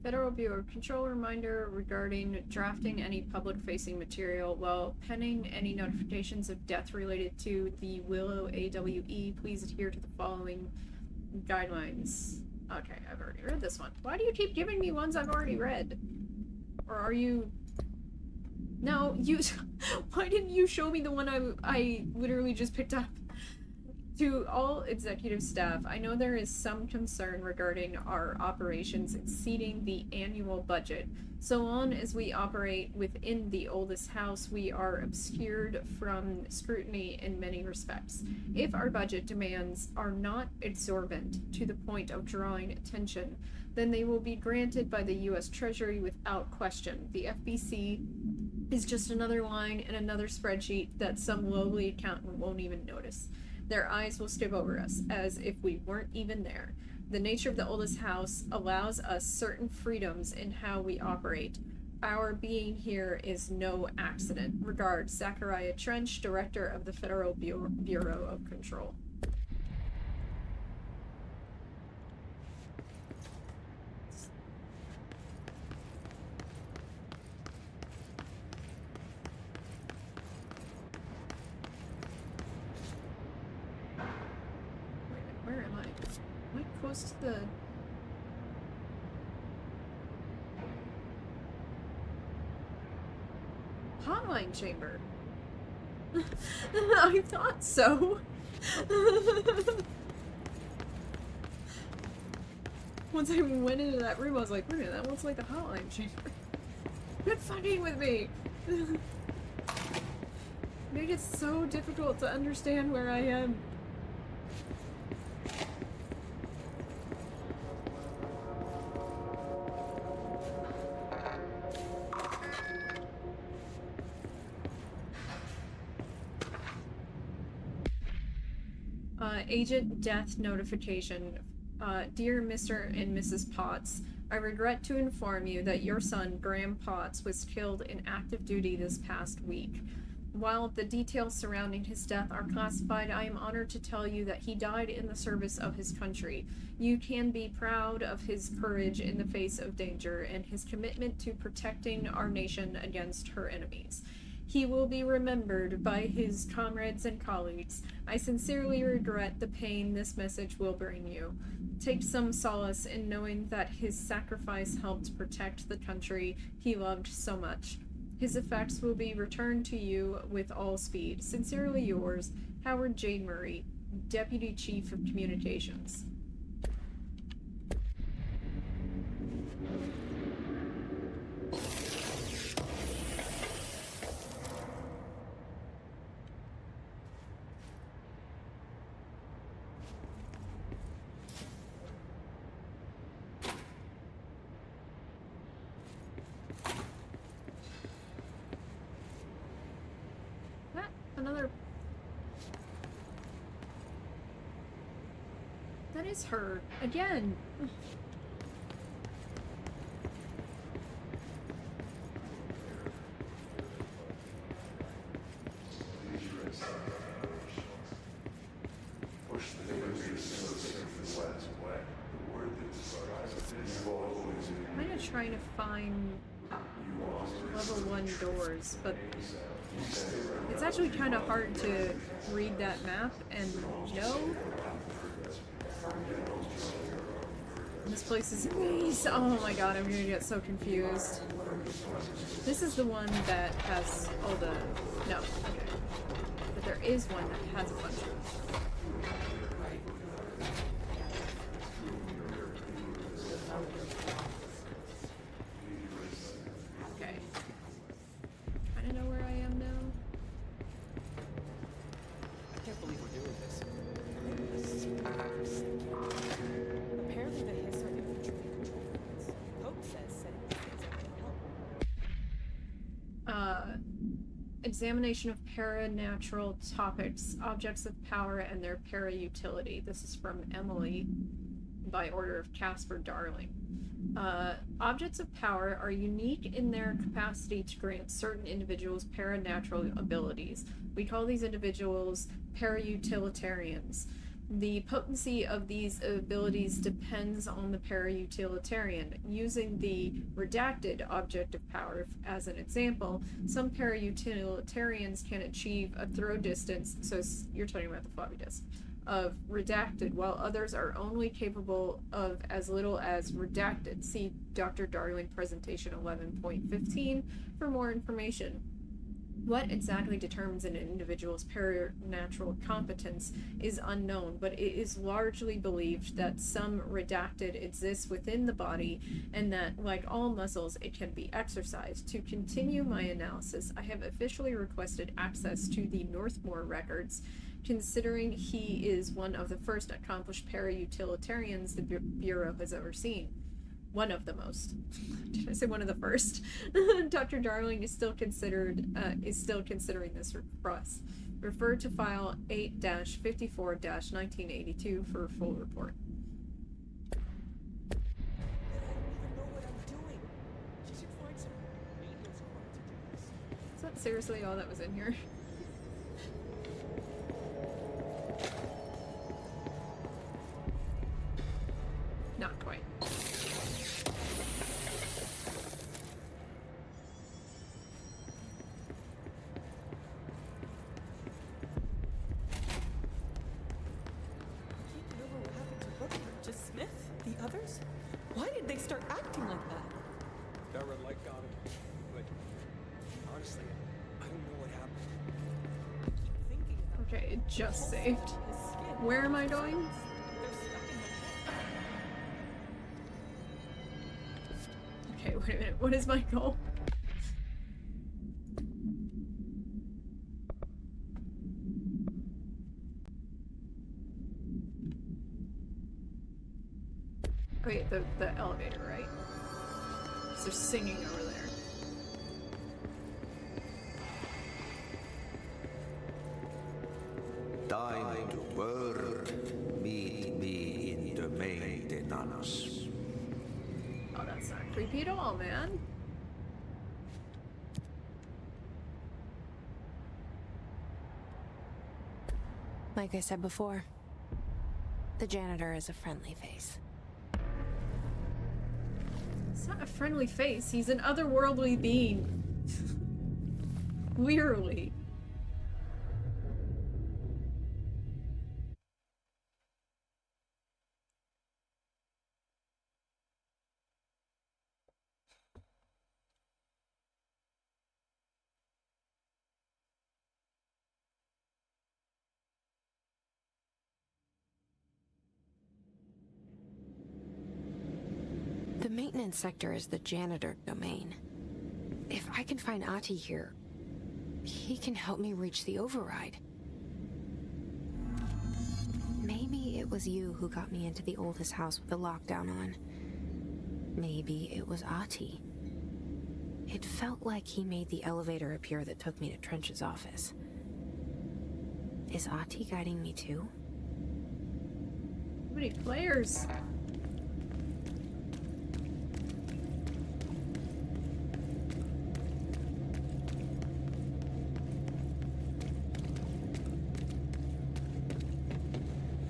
Federal Bureau of Control reminder regarding drafting any public-facing material. While penning any notifications of death related to the Willow AWE, please adhere to the following guidelines. Okay, I've already read this one. Why do you keep giving me ones I've already read? Or are you... No, you... Why didn't you show me the one I literally just picked up? To all executive staff, I know there is some concern regarding our operations exceeding the annual budget. So long as we operate within the oldest house, we are obscured from scrutiny in many respects. If our budget demands are not exorbitant to the point of drawing attention, then they will be granted by the U.S. Treasury without question. The FBC is just another line in another spreadsheet that some lowly accountant won't even notice. Their eyes will skip over us, as if we weren't even there. The nature of the oldest house allows us certain freedoms in how we operate. Our being here is no accident. Regards, Zachariah Trench, Director of the Federal Bureau of Control. Where am I? Am I close to the... hotline chamber? I thought so. Once I went into that room, I was like, wait a minute, that looks like the hotline chamber. Quit fucking with me! Made it so difficult to understand where I am. Agent death notification. Dear Mr. and Mrs. Potts, I regret to inform you that your son, Graham Potts, was killed in active duty this past week. While the details surrounding his death are classified, I am honored to tell you that he died in the service of his country. You can be proud of his courage in the face of danger and his commitment to protecting our nation against her enemies. He will be remembered by his comrades and colleagues. I sincerely regret the pain this message will bring you. Take some solace in knowing that his sacrifice helped protect the country he loved so much. His effects will be returned to you with all speed. Sincerely yours, Howard J. Murray, Deputy Chief of Communications. Another... That is her. Again. I'm kind of trying to find level 1 doors, but it's actually kind of hard to read that map and know. This place is a maze. Oh my god, I'm gonna get so confused. This is the one that has all the... No, okay. But there is one that has a bunch of... Okay. I don't know where I am now. I can't believe we're doing this. Apparently the Hiss are infiltrating control points. Pope says setting these things up will help. Examination of paranatural topics, objects of power, and their para-utility. This is from Emily, by order of Casper Darling. Objects of power are unique in their capacity to grant certain individuals paranatural abilities. We call these individuals para-utilitarians. The potency of these abilities depends on the para-utilitarian. Using the redacted object of power as an example, some para-utilitarians can achieve a throw distance, so you're talking about the floppy disk, of redacted, while others are only capable of as little as redacted. See Dr. Darling presentation 11.15 for more information. What exactly determines an individual's paranatural competence is unknown, but it is largely believed that some redacted exists within the body, and that, like all muscles, it can be exercised. To continue my analysis, I have officially requested access to the Northmore records, considering he is one of the first accomplished para-utilitarians the Bureau has ever seen. One of the most. Did I say one of the first? Dr. Darling is still considering this request. Refer to file 8-54-1982 for a full report. Is that seriously all that was in here? Not quite. Why did they start acting like that? That red light got him. But honestly, I don't know what happened. Okay, it just saved. Where am I going? Okay, wait a minute. What is my goal? Wait, the elevator, right? So they're singing over there. Time to work. Meet me in the maintenance. Oh, that's not creepy at all, man. Like I said before, the janitor is a friendly face. It's not a friendly face. He's an otherworldly being. Wearily. The maintenance sector is the janitor domain. If I can find Ahti here, he can help me reach the override. Maybe it was you who got me into the oldest house with the lockdown on. Maybe it was Ahti. It felt like he made the elevator appear that took me to Trench's office. Is Ahti guiding me too? How many players?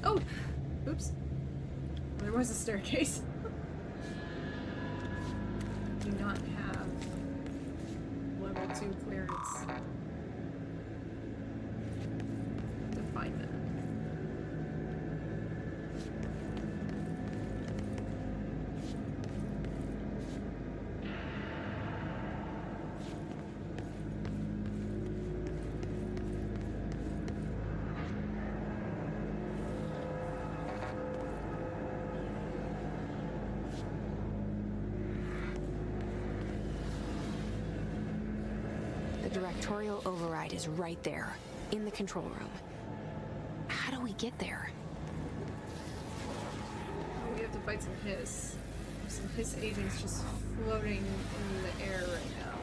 Oh! Oops. There was a staircase. Do not have level 2 clearance to find them. The directorial override is right there, in the control room. How do we get there? We have to fight some hiss. There's some hiss agents just floating in the air right now.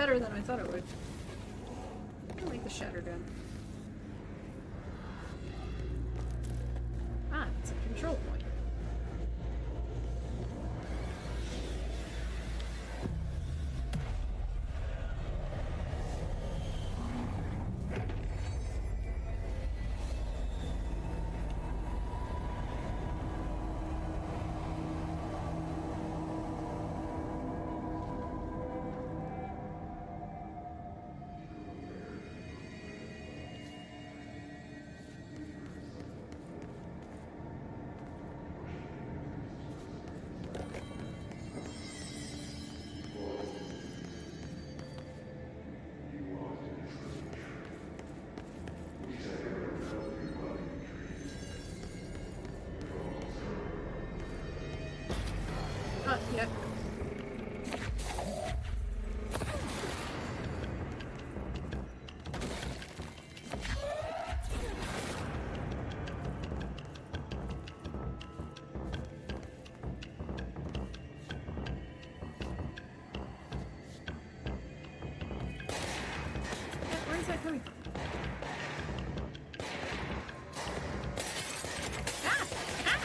better than I thought it would. I like the shatter gun. Ah, it's a control point. Yep. Where is that coming from? Ah! Ah!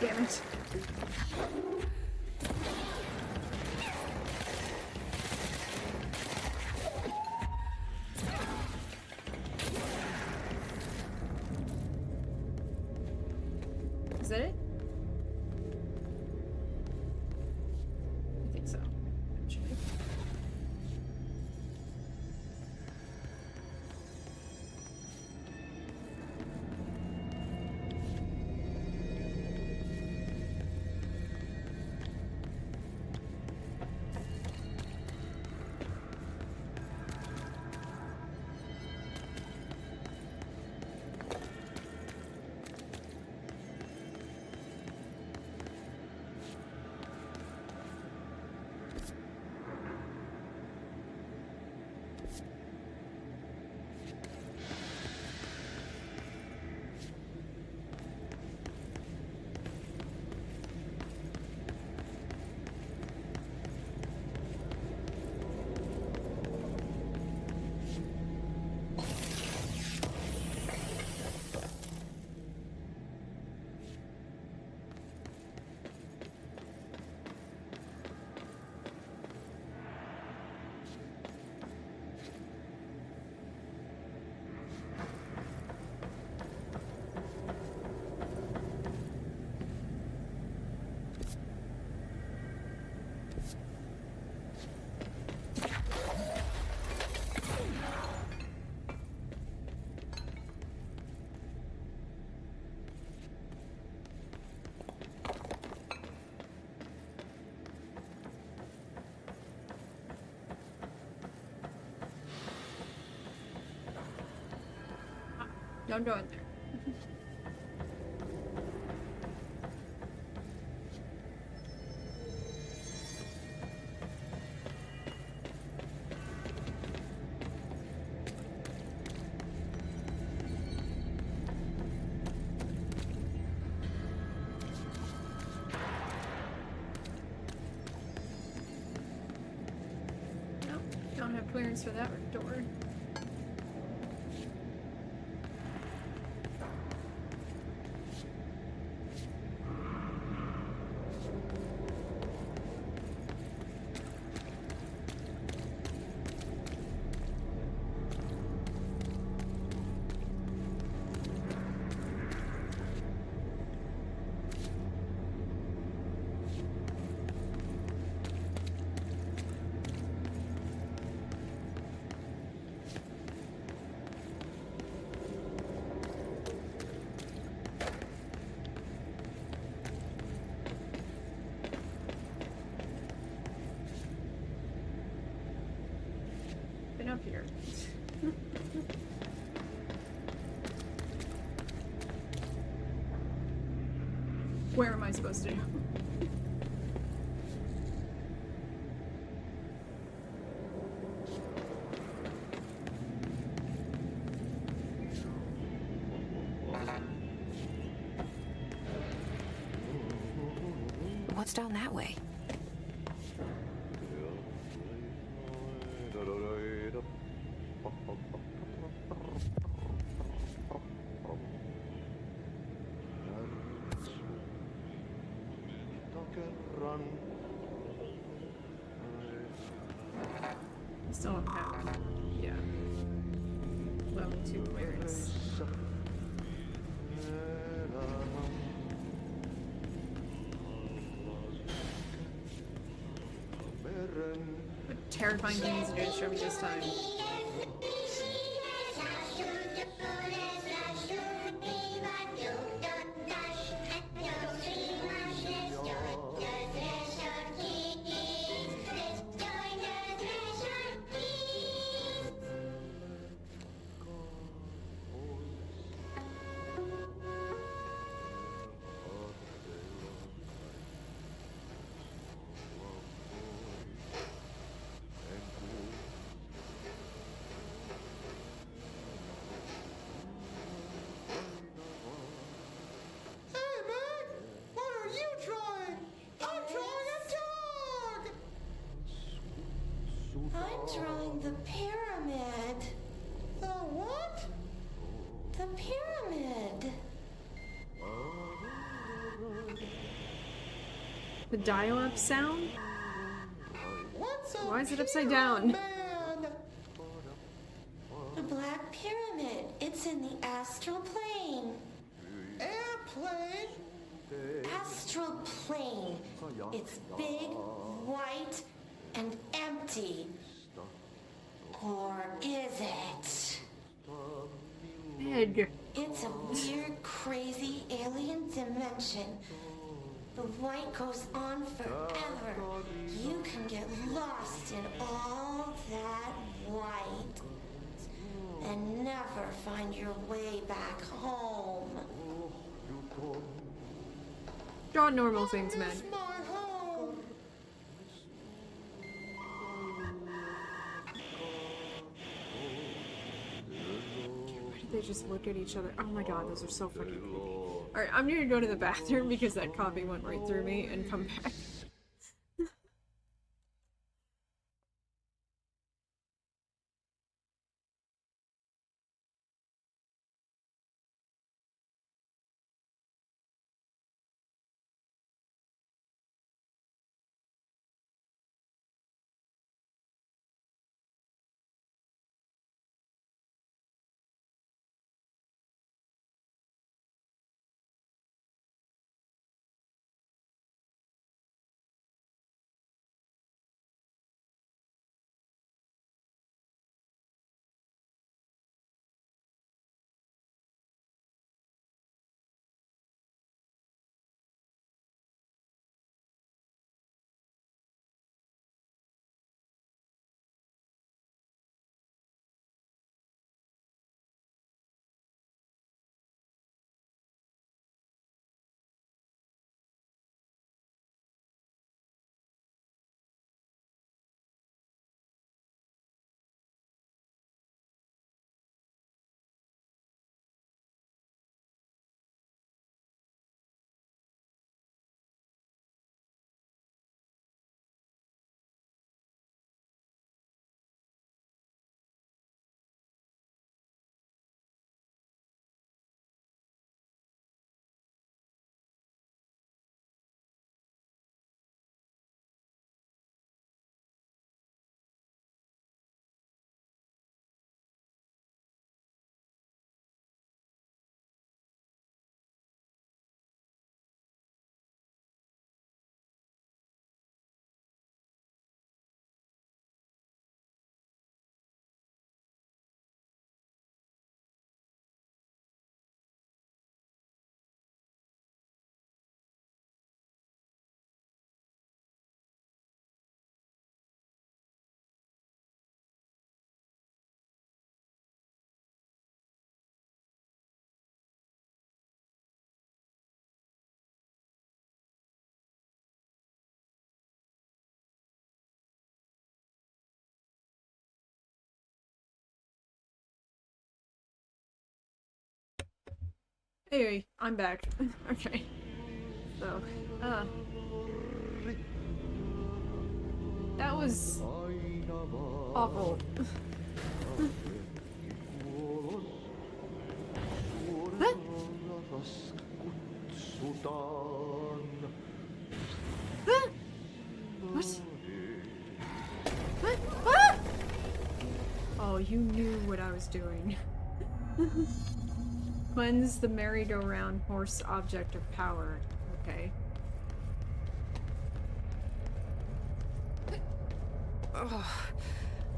Damn it. Is that it? I think so. Actually. Don't go in there. Nope, don't have clearance for that door. Where am I supposed to go? What's down that way? Still don't have, yeah, level 2 clearance. What terrifying things are going to show me this time? I'm drawing the pyramid. The what? The pyramid. The dial-up sound? What's a Why is it upside down? The Black Pyramid. It's in the astral plane. Airplane? Astral plane. It's big, white, and empty. Or is it? Big. It's a weird, crazy alien dimension. The light goes on forever. You can get lost in all that light and never find your way back home. Draw normal things, man. My home. They just look at each other. Oh my god, those are so fucking creepy. Alright, I'm gonna go to the bathroom because that coffee went right through me and come back. Hey, I'm back. Okay. So, that was awful. Huh? Huh? What? What? Ah! Oh, you knew what I was doing. Cleanse the merry-go-round horse object of power. Okay. Ugh,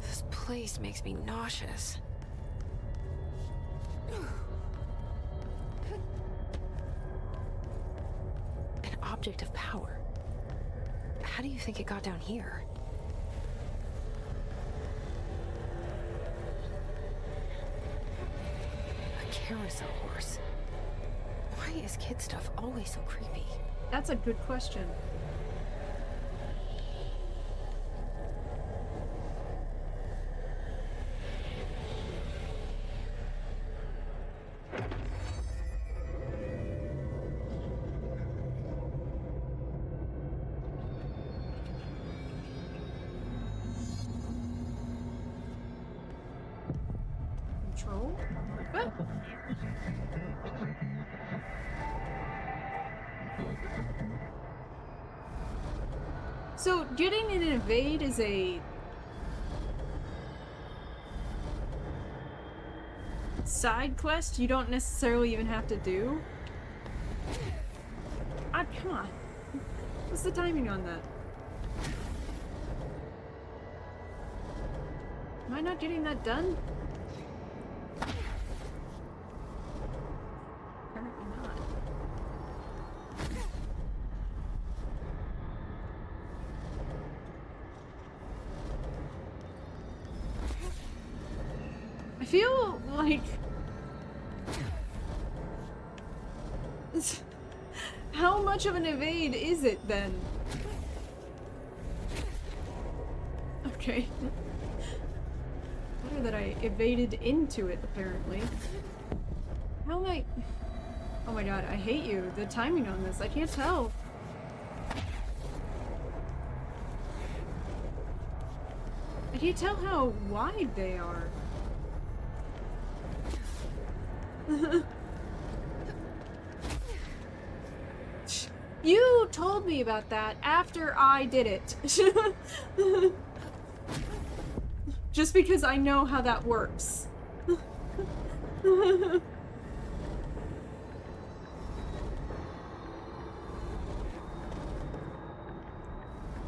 this place makes me nauseous. An object of power. How do you think it got down here? A carousel horse. Why is kid stuff always so creepy? That's a good question. Control? What? So, getting an evade is a side quest you don't necessarily even have to do? Come on. What's the timing on that? Am I not getting that done? Apparently not. I feel like... How much of an evade is it then? Okay. Better that I evaded into it, apparently. How am I... Oh my god, I hate you. The timing on this, I can't tell. I can't tell how wide they are. You told me about that after I did it. Just because I know how that works.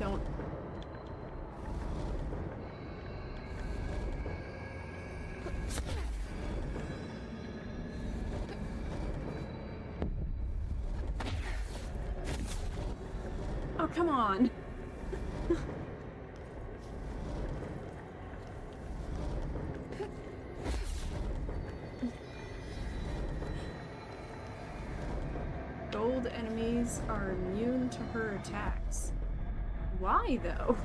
Don't. Oh, come on. Gold enemies are immune to her attacks. Why, though?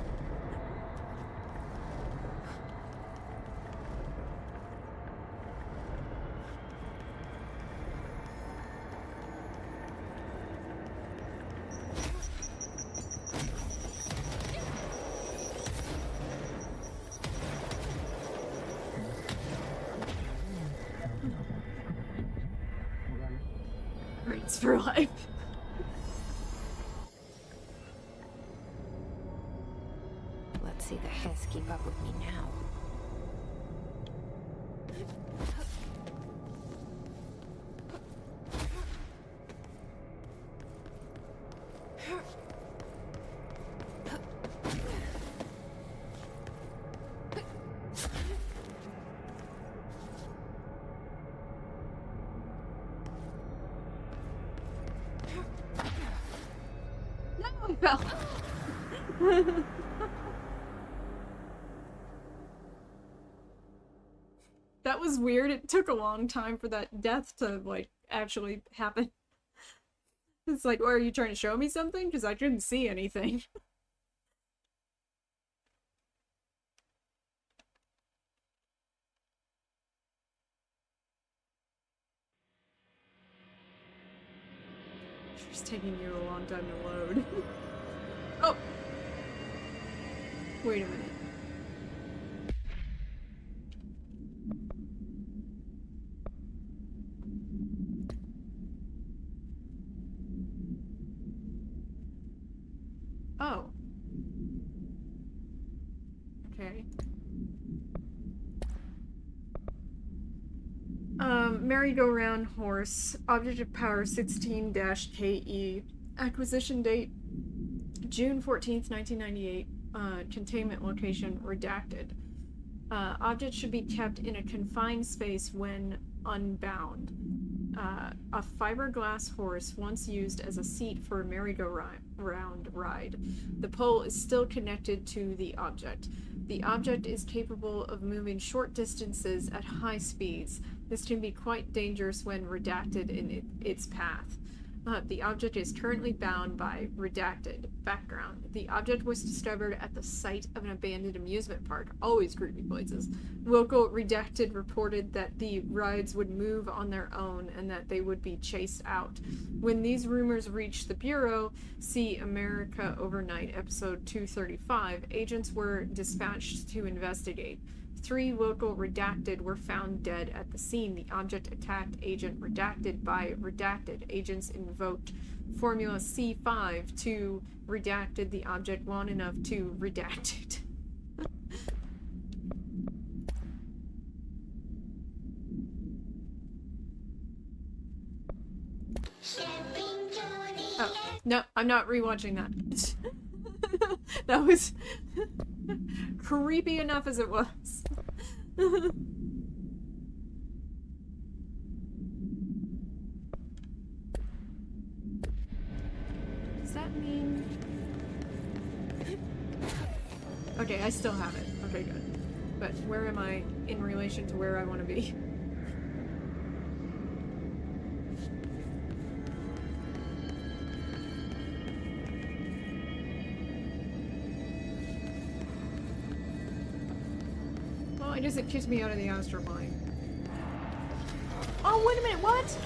Rates for life. Let's see the Hiss keep up with me now. No, I fell. That was weird. It took a long time for that death to, like, actually happen. It's like, are you trying to show me something? Because I couldn't see anything. It's taking you a long time to load. Oh! Wait a minute. Oh. Okay. Merry-go-round horse. Object of power 16-KE. Acquisition date June 14th, 1998. Containment location redacted. Object should be kept in a confined space when unbound. A fiberglass horse once used as a seat for a merry-go-round ride. The pole is still connected to the object. The object is capable of moving short distances at high speeds. This can be quite dangerous when redacted in its path. The object is currently bound by redacted. Background. The object was discovered at the site of an abandoned amusement park. Always creepy places. Local redacted reported that the rides would move on their own and that they would be chased out. When these rumors reached the Bureau, see America Overnight, episode 235, agents were dispatched to investigate. 3 local redacted were found dead at the scene. The object attacked agent redacted by redacted. Agents invoked Formula C5 to redacted the object long enough to redact it. Oh, no, I'm not rewatching that. That was creepy enough as it was. Does that mean... Okay, I still have it. Okay, good. But where am I in relation to where I want to be? Well, I guess it kicked me out of the astral plane. Oh, wait a minute, what?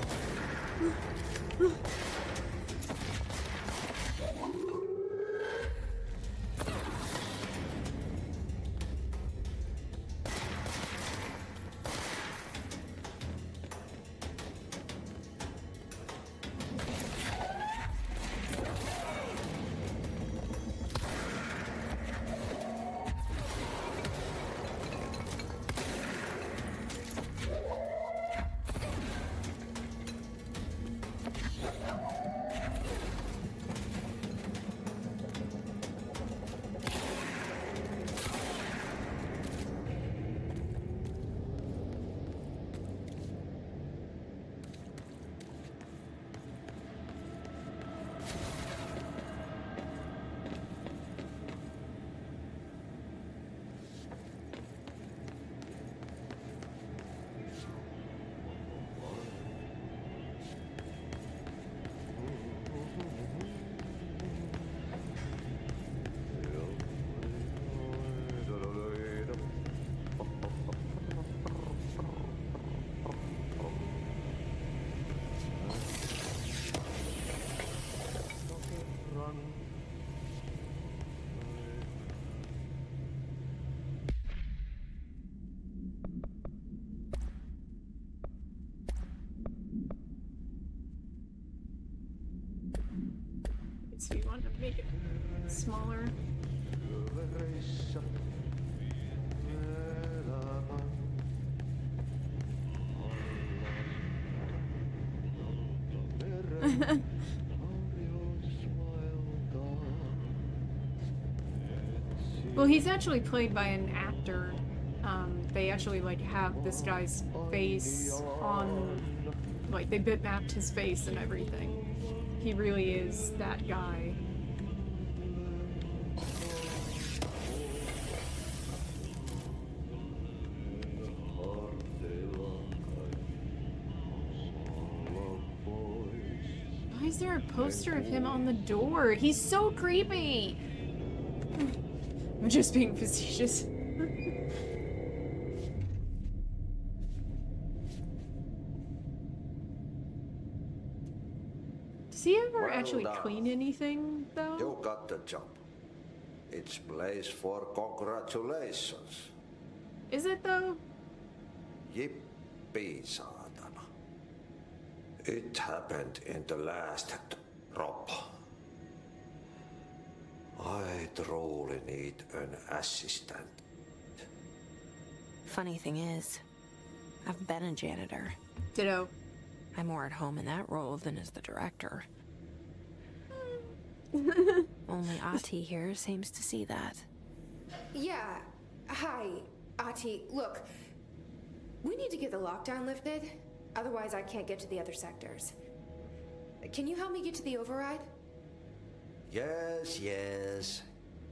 So you want to make it smaller. Well, he's actually played by an actor. They actually like have this guy's face on, like they bitmapped his face and everything. He really is that guy. Why is there a poster of him on the door? He's so creepy! I'm just being facetious. Does Does he ever Well actually done. clean anything, though? You got the job. It's place for congratulations. Is it, though? Yippee, saatana. It happened in the last drop. I truly need an assistant. Funny thing is, I've been a janitor. Ditto. I'm more at home in that role than as the director. Only Ati here seems to see that. Yeah. Hi, Ati. Look, we need to get the lockdown lifted. Otherwise, I can't get to the other sectors. Can you help me get to the override? Yes, yes.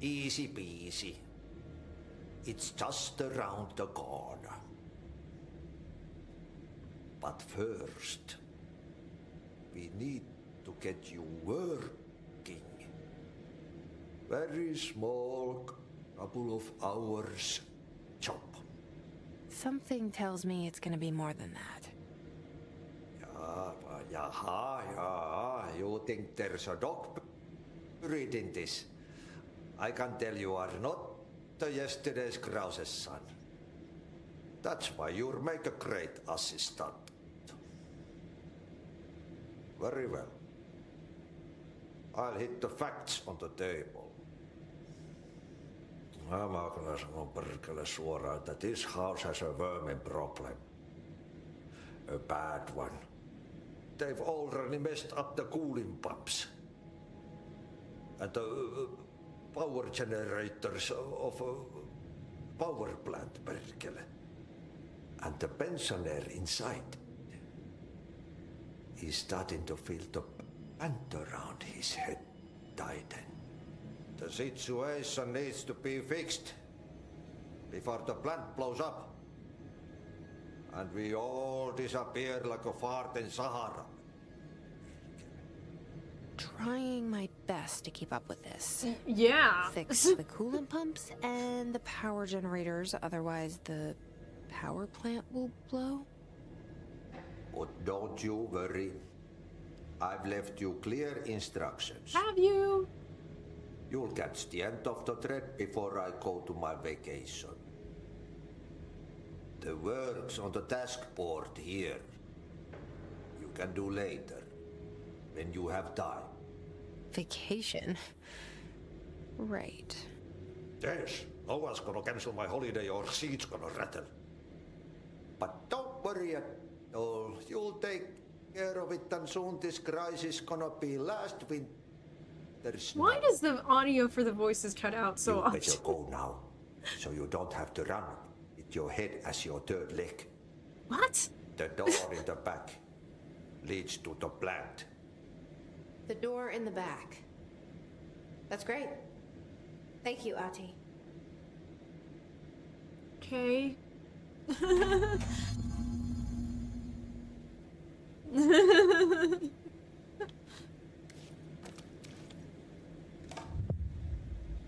Easy peasy. It's just around the corner. But first, we need to get you working. Very small, couple of hours job. Something tells me it's gonna be more than that. Yeah. You think there's a dog buried in this? I can tell you are not the yesterday's Krause's son. That's why you'll make a great assistant. Very well. I'll hit the facts on the table. Mä kyllä sanon perkele suoraan, että this house has a vermin problem. A bad one. They've already messed up the cooling pumps. And the power generators of a power plant, perkele. And the pensioner inside is starting to feel the pant around his head tighten. The situation needs to be fixed before the plant blows up. And we all disappear like a fart in Sahara. Trying my best to keep up with this. Yeah. Fix the coolant pumps and the power generators, otherwise the power plant will blow. But don't you worry. I've left you clear instructions. Have you? You'll catch the end of the thread before I go to my vacation. The work's on the task board here. You can do later, when you have time. Vacation? Right. Yes, no one's gonna cancel my holiday or seat's gonna rattle. But don't worry at all. You'll take care of it, and soon this crisis gonna be last winter's Why night. does the audio for the voices cut out so You often? better go now, so you don't have to run with your head as your third leg. What? The door in the back leads to the plant. The door in the back. That's great. Thank you, Ati. Okay.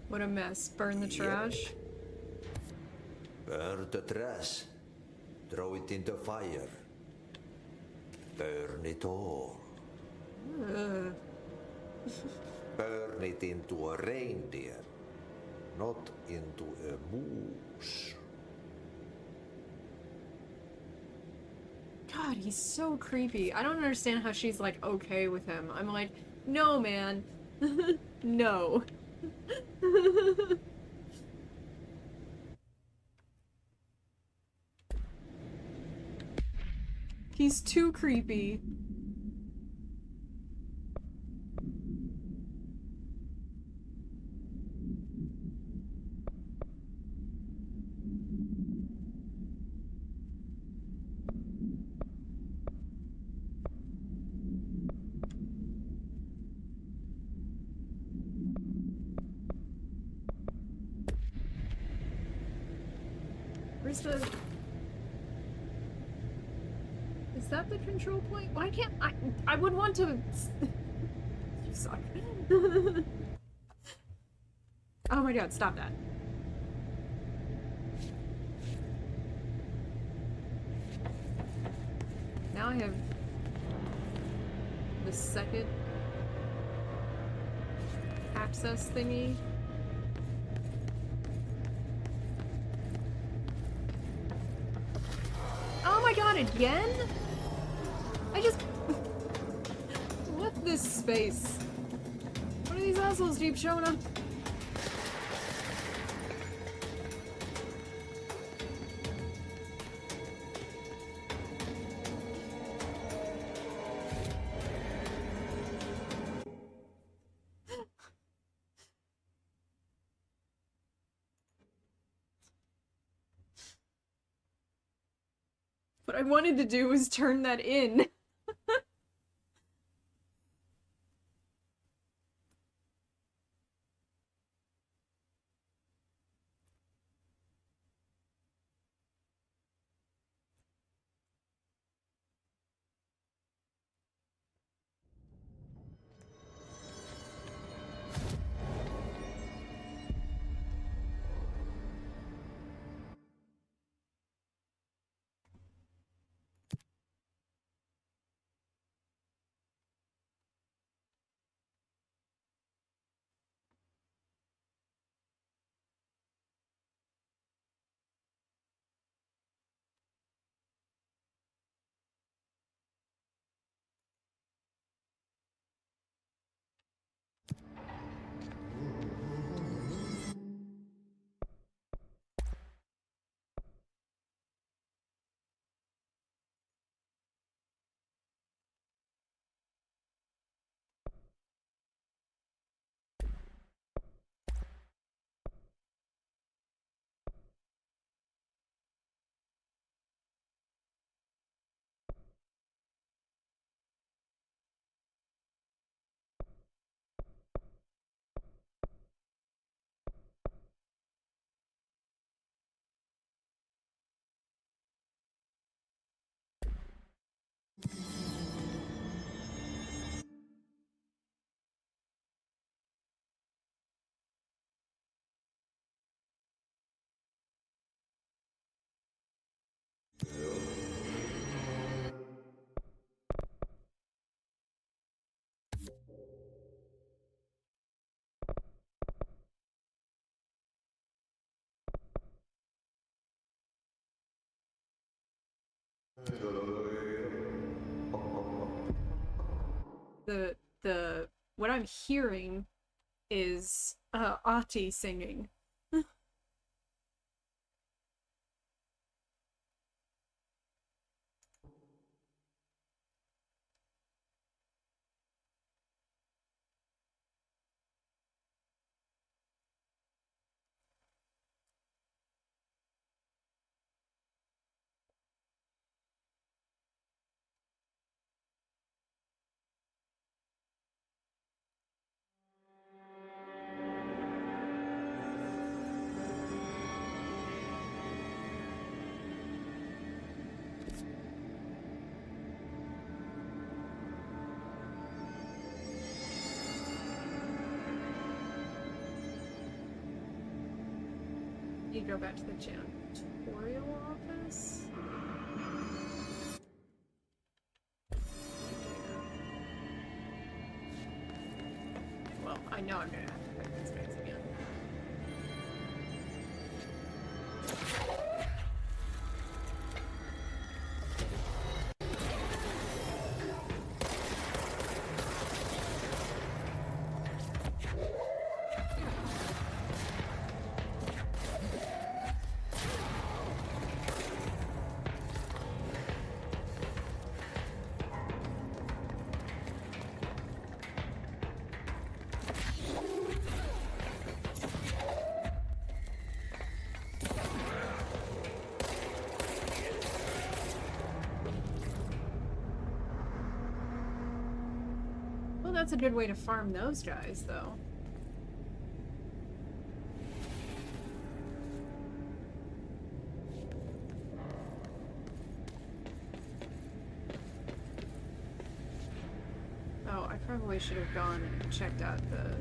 What a mess. Burn the trash. Burn the trash. Throw it in the fire. Burn it all. Ugh. Burn it into a reindeer, not into a moose. God, he's so creepy. I don't understand how she's like okay with him. I'm like, no, man. No. He's too creepy. Where's the... Is that the control point? Why can't I would want to... You suck. Oh my god, stop that. Now I have the second access thingy. Oh my god, again? I just... What this space? What are these assholes keep showing up? What I wanted to do was turn that in. What I'm hearing is Ati singing. You go back to the janitorial office. Well, I know I'm gonna have to fight these guys again. That's a good way to farm those guys, though. Oh, I probably should have gone and checked out the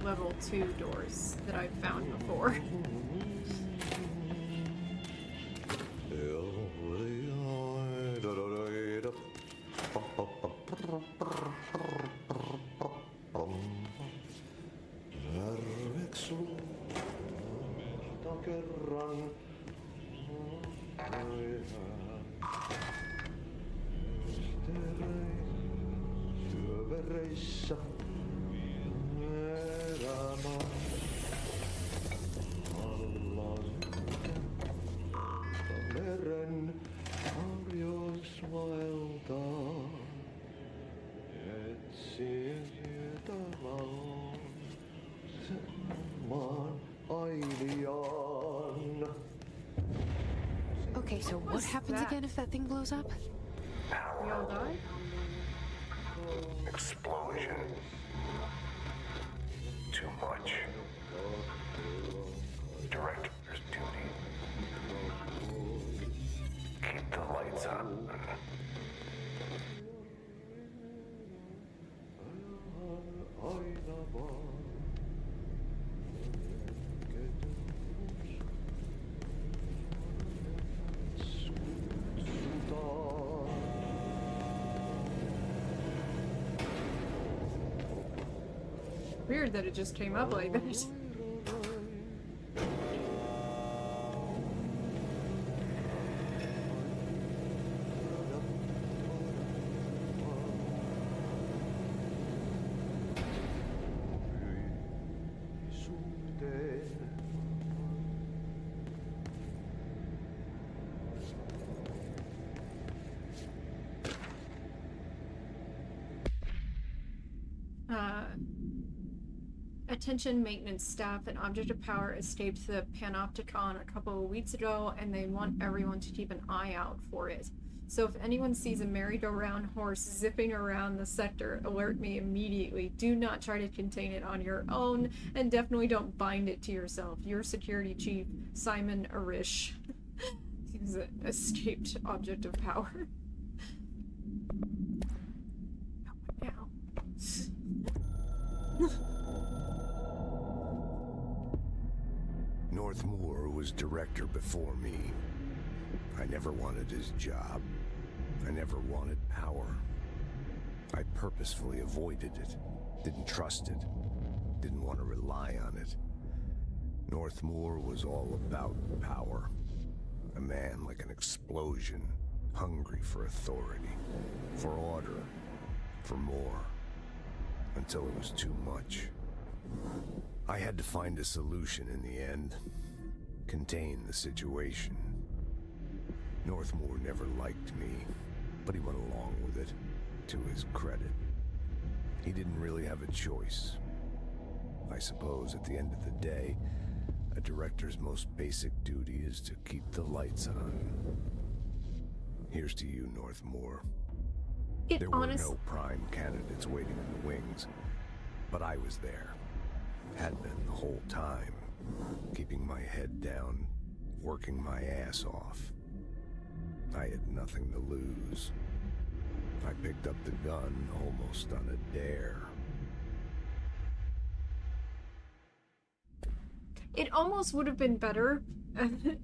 level 2 doors that I've found before. Syövereissä elämä alla meren harjoisvaeltaa. Etsien sieltä valon maan ailiaan. Okay, so what happens again if that thing blows up? We all die? Explosion. Too much. Director's duty. Keep the lights on. Aina vaan. Weird that it just came up like that. Attention maintenance staff, an object of power escaped the Panopticon a couple of weeks ago, and they want everyone to keep an eye out for it. So if anyone sees a merry-go-round horse zipping around the sector, alert me immediately. Do not try to contain it on your own, and definitely don't bind it to yourself. Your security chief, Simon Arish. He's an escaped object of power. Now. Northmoor was director before me. I never wanted his job. I never wanted power. I purposefully avoided it. Didn't trust it. Didn't want to rely on it. Northmoor was all about power. A man like an explosion, hungry for authority, for order, for more, until it was too much. I had to find a solution in the end. Contain the situation. Northmoor never liked me, but he went along with it, to his credit. He didn't really have a choice. I suppose at the end of the day, a director's most basic duty is to keep the lights on. Here's to you, Northmoor. There were no prime candidates waiting in the wings, but I was there. Had been the whole time, keeping my head down, working my ass off. I had nothing to lose. I picked up the gun almost on a dare. It almost would have been better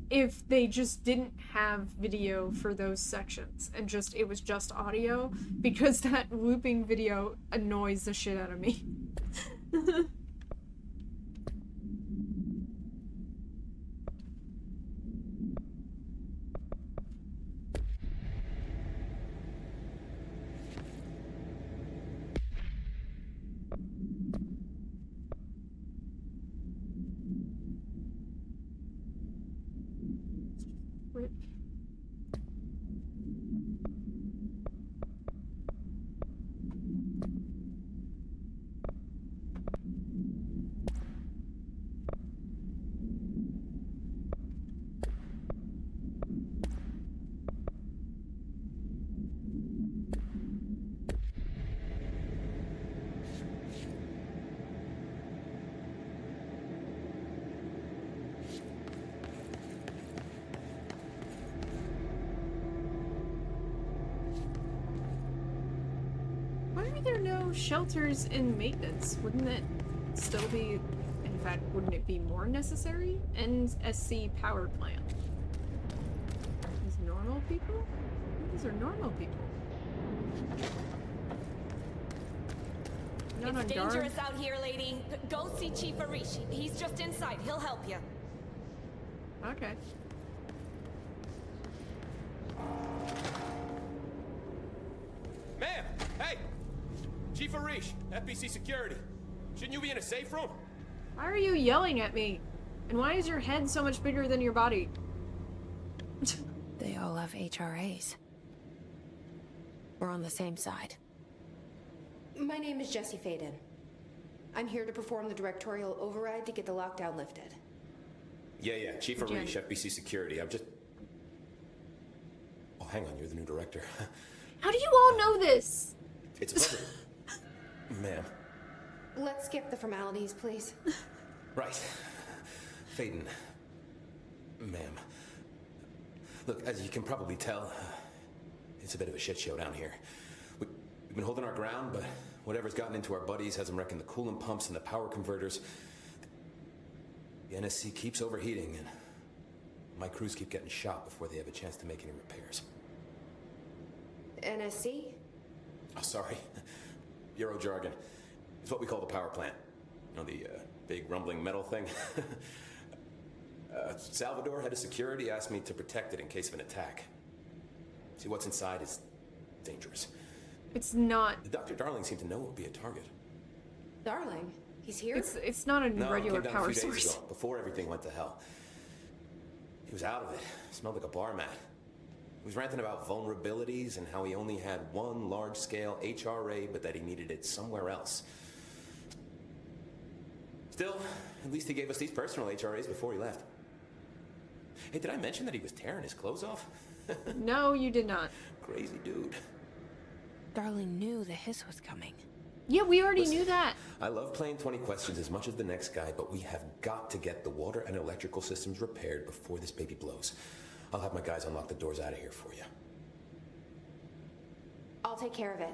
if they just didn't have video for those sections and it was just audio, because that looping video annoys the shit out of me. Rip. Why are there no shelters in maintenance? Wouldn't it still be, in fact, wouldn't it be more necessary? NSC power plant. These normal people? These are normal people. Not on It's guard. dangerous out here, lady. Go see Chief Arish. He's just inside. He'll help you. Okay. Chief Arish, FBC Security. Shouldn't you be in a safe room? Why are you yelling at me? And why is your head so much bigger than your body? They all have HRAs. We're on the same side. My name is Jesse Faden. I'm here to perform the directorial override to get the lockdown lifted. Yeah, Chief Arish, FBC Security. I'm just... Oh, hang on, you're the new director. How do you all know this? It's a pleasure. Ma'am. Let's skip the formalities, please. Right. Faden. Ma'am. Look, as you can probably tell, it's a bit of a shit show down here. We've been holding our ground, but whatever's gotten into our buddies has them wrecking the coolant pumps and the power converters. The NSC keeps overheating, and my crews keep getting shot before they have a chance to make any repairs. NSC? Oh, sorry. Bureau jargon. It's what we call the power plant. You know, the big rumbling metal thing? Salvador, head of security, asked me to protect it in case of an attack. See, what's inside is dangerous. It's not... Dr. Darling seemed to know it would be a target. Darling? He's here? It's not a regular came down power a few source. days ago, before everything went to hell. He was out of it. Smelled like a bar mat. He was ranting about vulnerabilities and how he only had one large-scale HRA, but that he needed it somewhere else. Still, at least he gave us these personal HRAs before he left. Hey, did I mention that he was tearing his clothes off? No, you did not. Crazy dude. Darling knew the hiss was coming. Yeah, we already knew that. I love playing 20 questions as much as the next guy, but we have got to get the water and electrical systems repaired before this baby blows. I'll have my guys unlock the doors out of here for you. I'll take care of it.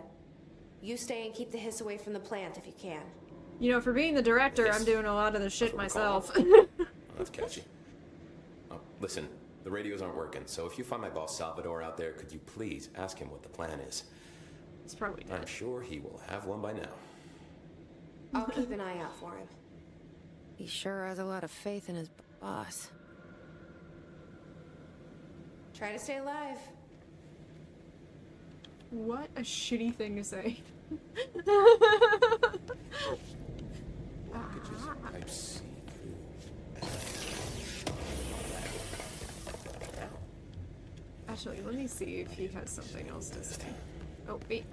You stay and keep the hiss away from the plant if you can. You know, for being the director, I'm doing a lot of the shit myself. Oh, that's catchy. Oh, listen, the radios aren't working, so if you find my boss Salvador out there, could you please ask him what the plan is? He's probably dead. I'm sure he will have one by now. I'll keep an eye out for him. He sure has a lot of faith in his boss. Try to stay alive. What a shitty thing to say. Actually, let me see if he has something else to say. Oh, wait.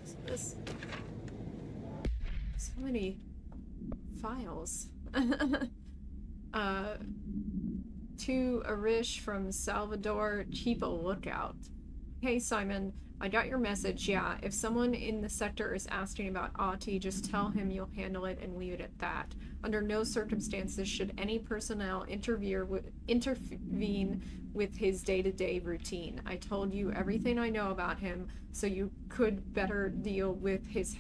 So this... So many files. To Arish from Salvador, keep a lookout. Hey Simon, I got your message, yeah. If someone in the sector is asking about Ahti, just tell him you'll handle it and leave it at that. Under no circumstances should any personnel intervene with his day-to-day routine. I told you everything I know about him, so you could better deal with his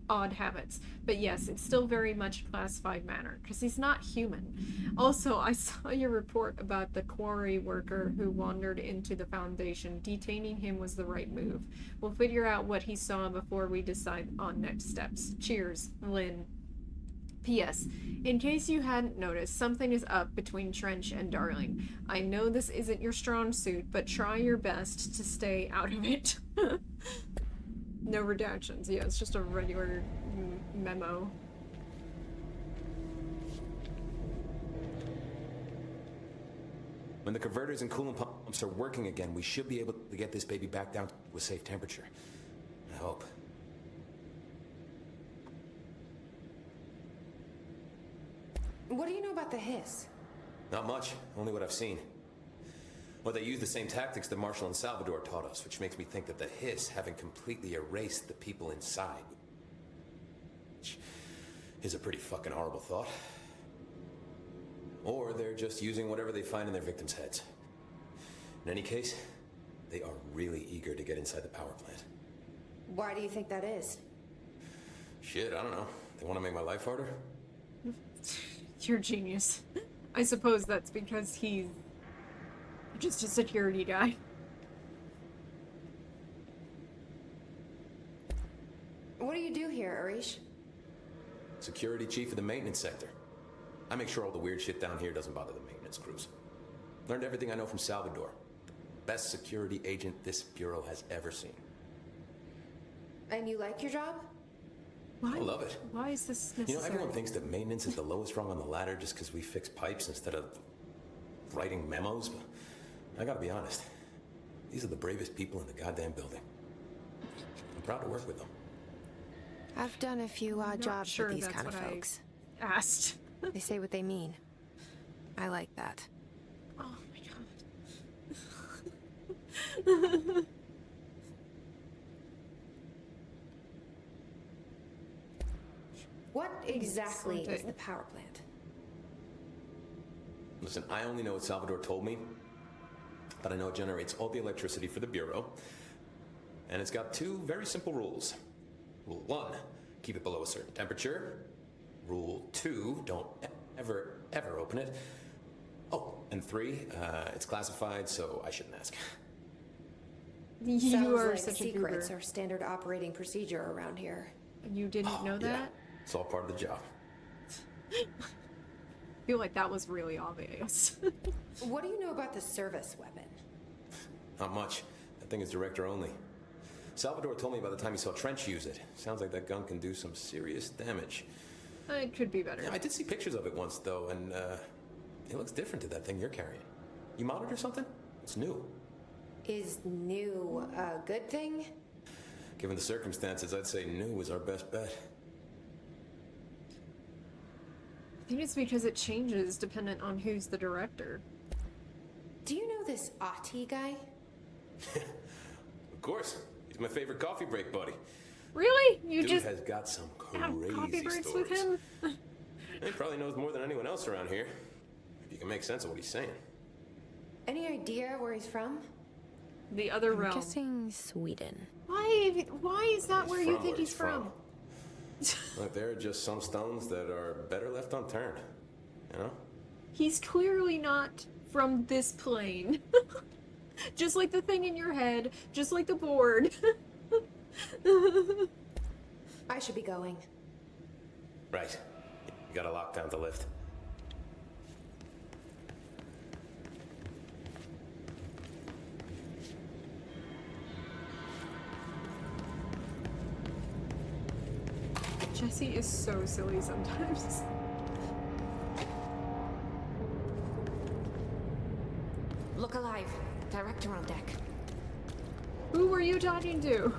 odd habits. But yes, it's still very much classified matter, because he's not human. Also, I saw your report about the quarry worker who wandered into the Foundation. Detaining him was the right move. We'll figure out what he saw before we decide on next steps. Cheers, Lynn. P.S. In case you hadn't noticed, something is up between Trench and Darling. I know this isn't your strong suit, but try your best to stay out of it. No redactions. Yeah, it's just a regular memo. When the converters and coolant pumps are working again, we should be able to get this baby back down to a safe temperature. I hope. What do you know about the hiss? Not much, only what I've seen. Well, they use the same tactics that Marshall and Salvador taught us, which makes me think that the hiss haven't completely erased the people inside. Which is a pretty fucking horrible thought. Or they're just using whatever they find in their victims' heads. In any case, they are really eager to get inside the power plant. Why do you think that is? Shit, I don't know. They want to make my life harder? You're a genius. I suppose that's because he's just a security guy. What do you do here, Arish? Security chief of the maintenance sector. I make sure all the weird shit down here doesn't bother the maintenance crews. Learned everything I know from Salvador. Best security agent this bureau has ever seen. And you like your job? Why? I love it. Why is this You know, necessary? everyone thinks that maintenance is the lowest rung on the ladder just because we fix pipes instead of writing memos. But I gotta be honest, these are the bravest people in the goddamn building. I'm proud to work with them. I've done a few odd jobs sure with these that's kind of what I folks. asked. They say what they mean. I like that. Oh my god. What exactly is the power plant? Listen, I only know what Salvador told me, but I know it generates all the electricity for the Bureau, and it's got 2 very simple rules. Rule 1, keep it below a certain temperature. Rule 2, don't ever open it. Oh, and 3, it's classified, so I shouldn't ask. You Sounds are like such a secrets goober. are standard operating procedure around here. You didn't know Yeah, that? it's all part of the job. I feel like that was really obvious. What do you know about the service weapon? Not much. That thing is director only. Salvador told me by the time he saw Trench use it. Sounds like that gun can do some serious damage. It could be better. Yeah, I did see pictures of it once, though, and it looks different to that thing you're carrying. You modded or something? It's new. Is new a good thing? Given the circumstances, I'd say new is our best bet. I think it's because it changes dependent on who's the director. Do you know this Ati guy? Of course. He's my favorite coffee break buddy. Really? You Dude just has got some have crazy coffee breaks stories. with him? He probably knows more than anyone else around here. If you can make sense of what he's saying. Any idea where he's from? The other I'm realm. guessing Sweden. Why is that where you think where he's from? Look, there are just some stones that are better left unturned. You know? He's clearly not from this plane. Just like the thing in your head, just like the board. I should be going. Right. You gotta lock down the lift. Jesse is so silly sometimes. Look alive. Director on deck. Who were you talking to?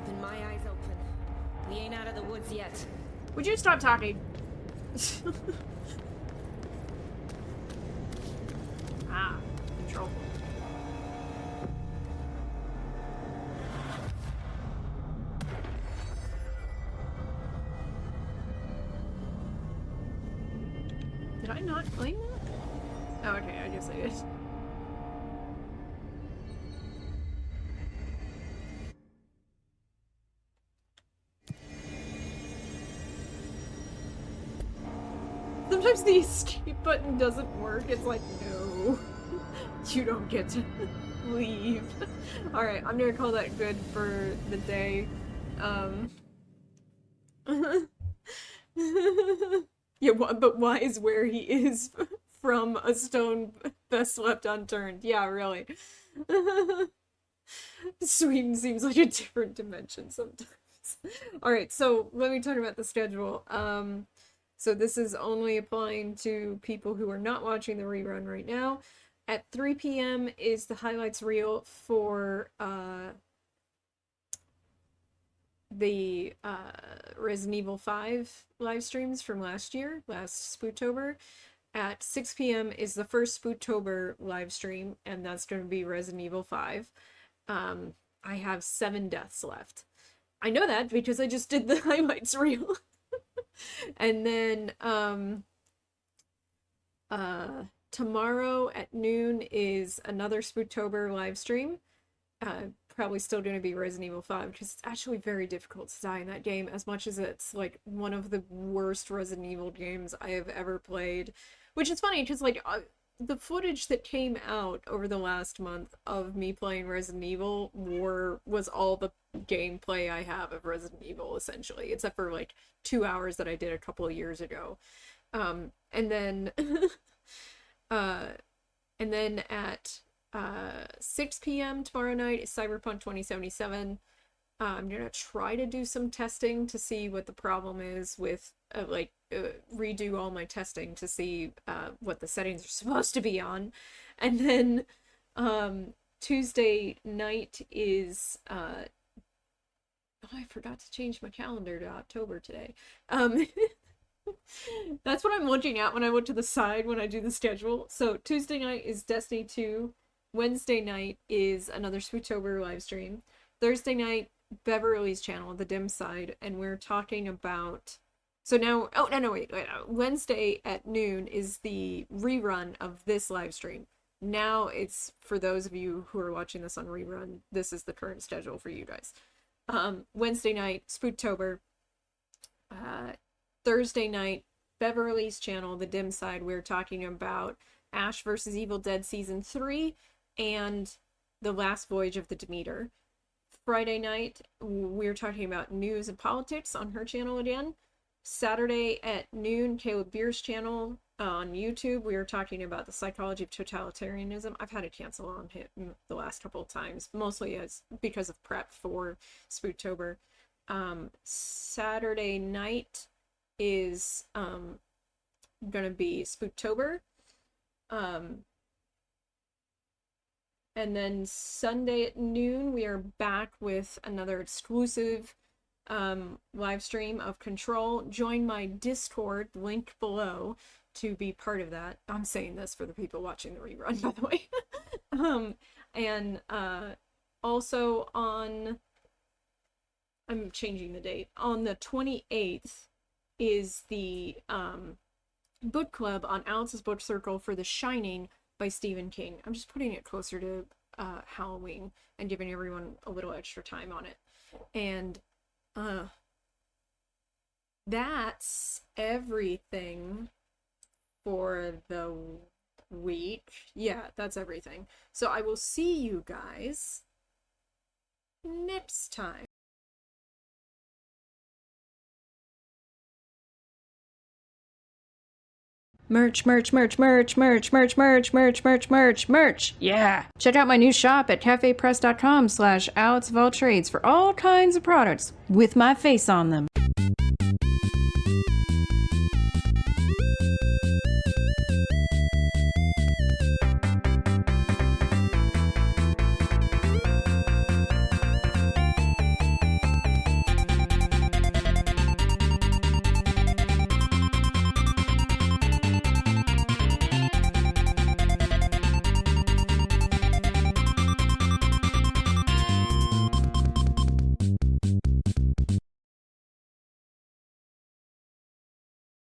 Keeping my eyes open. We ain't out of the woods yet. Would you stop talking? Ah, control. Did I not claim that? Oh, okay, I guess I did. Sometimes the escape button doesn't work. It's like, no, you don't get to leave. Alright, I'm gonna call that good for the day. Yeah, but why is where he is from a stone best left unturned? Yeah, really. Sweden seems like a different dimension sometimes. Alright, so let me talk about the schedule. So this is only applying to people who are not watching the rerun right now. At 3 p.m. is the highlights reel for the Resident Evil 5 live streams from last year, last Spooktober. at 6 p.m. is the first Spooktober live stream, and that's going to be Resident Evil 5. I have 7 deaths left. I know that because I just did the highlights reel. And then tomorrow at noon is another Spooktober live stream. Probably still going to be Resident Evil 5 because it's actually very difficult to die in that game, as much as it's like one of the worst Resident Evil games I have ever played. Which is funny because like the footage that came out over the last month of me playing Resident Evil was all the gameplay I have of Resident Evil, essentially, except for like 2 hours that I did a couple of years ago. And then at 6 p.m. tomorrow night is Cyberpunk 2077. I'm gonna try to do some testing to see what the problem is with redo all my testing to see what the settings are supposed to be on. And then Tuesday night is I forgot to change my calendar to October today. That's what I'm looking at when I look to the side when I do the schedule. So Tuesday night is Destiny 2. Wednesday night is another Spooktober live stream. Thursday night, Beverly's channel, The Dim Side, and we're talking about... So now... Oh, no, wait. Wednesday at noon is the rerun of this live stream. Now it's, for those of you who are watching this on rerun, this is the current schedule for you guys. Wednesday night, Spooktober. Thursday night, Beverly's channel, The Dim Side, we're talking about Ash vs. Evil Dead Season 3 and The Last Voyage of the Demeter. Friday night, we're talking about news and politics on her channel again. Saturday at noon, Caleb Beer's channel on YouTube, we are talking about the psychology of totalitarianism. I've had to cancel on him the last couple of times, mostly because of prep for Spooktober. Saturday night is gonna be Spooktober. And then Sunday at noon, we are back with another exclusive live stream of Control. Join my Discord, link below, to be part of that. I'm saying this for the people watching the rerun, by the way. And also on... I'm changing the date. On the 28th is the book club on Alice's Book Circle for The Shining by Stephen King. I'm just putting it closer to Halloween and giving everyone a little extra time on it. And that's everything for the week. Yeah, that's everything. So I will see you guys next time. Merch. Yeah. Check out my new shop at cafepress.com/AlexVolTrades for all kinds of products with my face on them.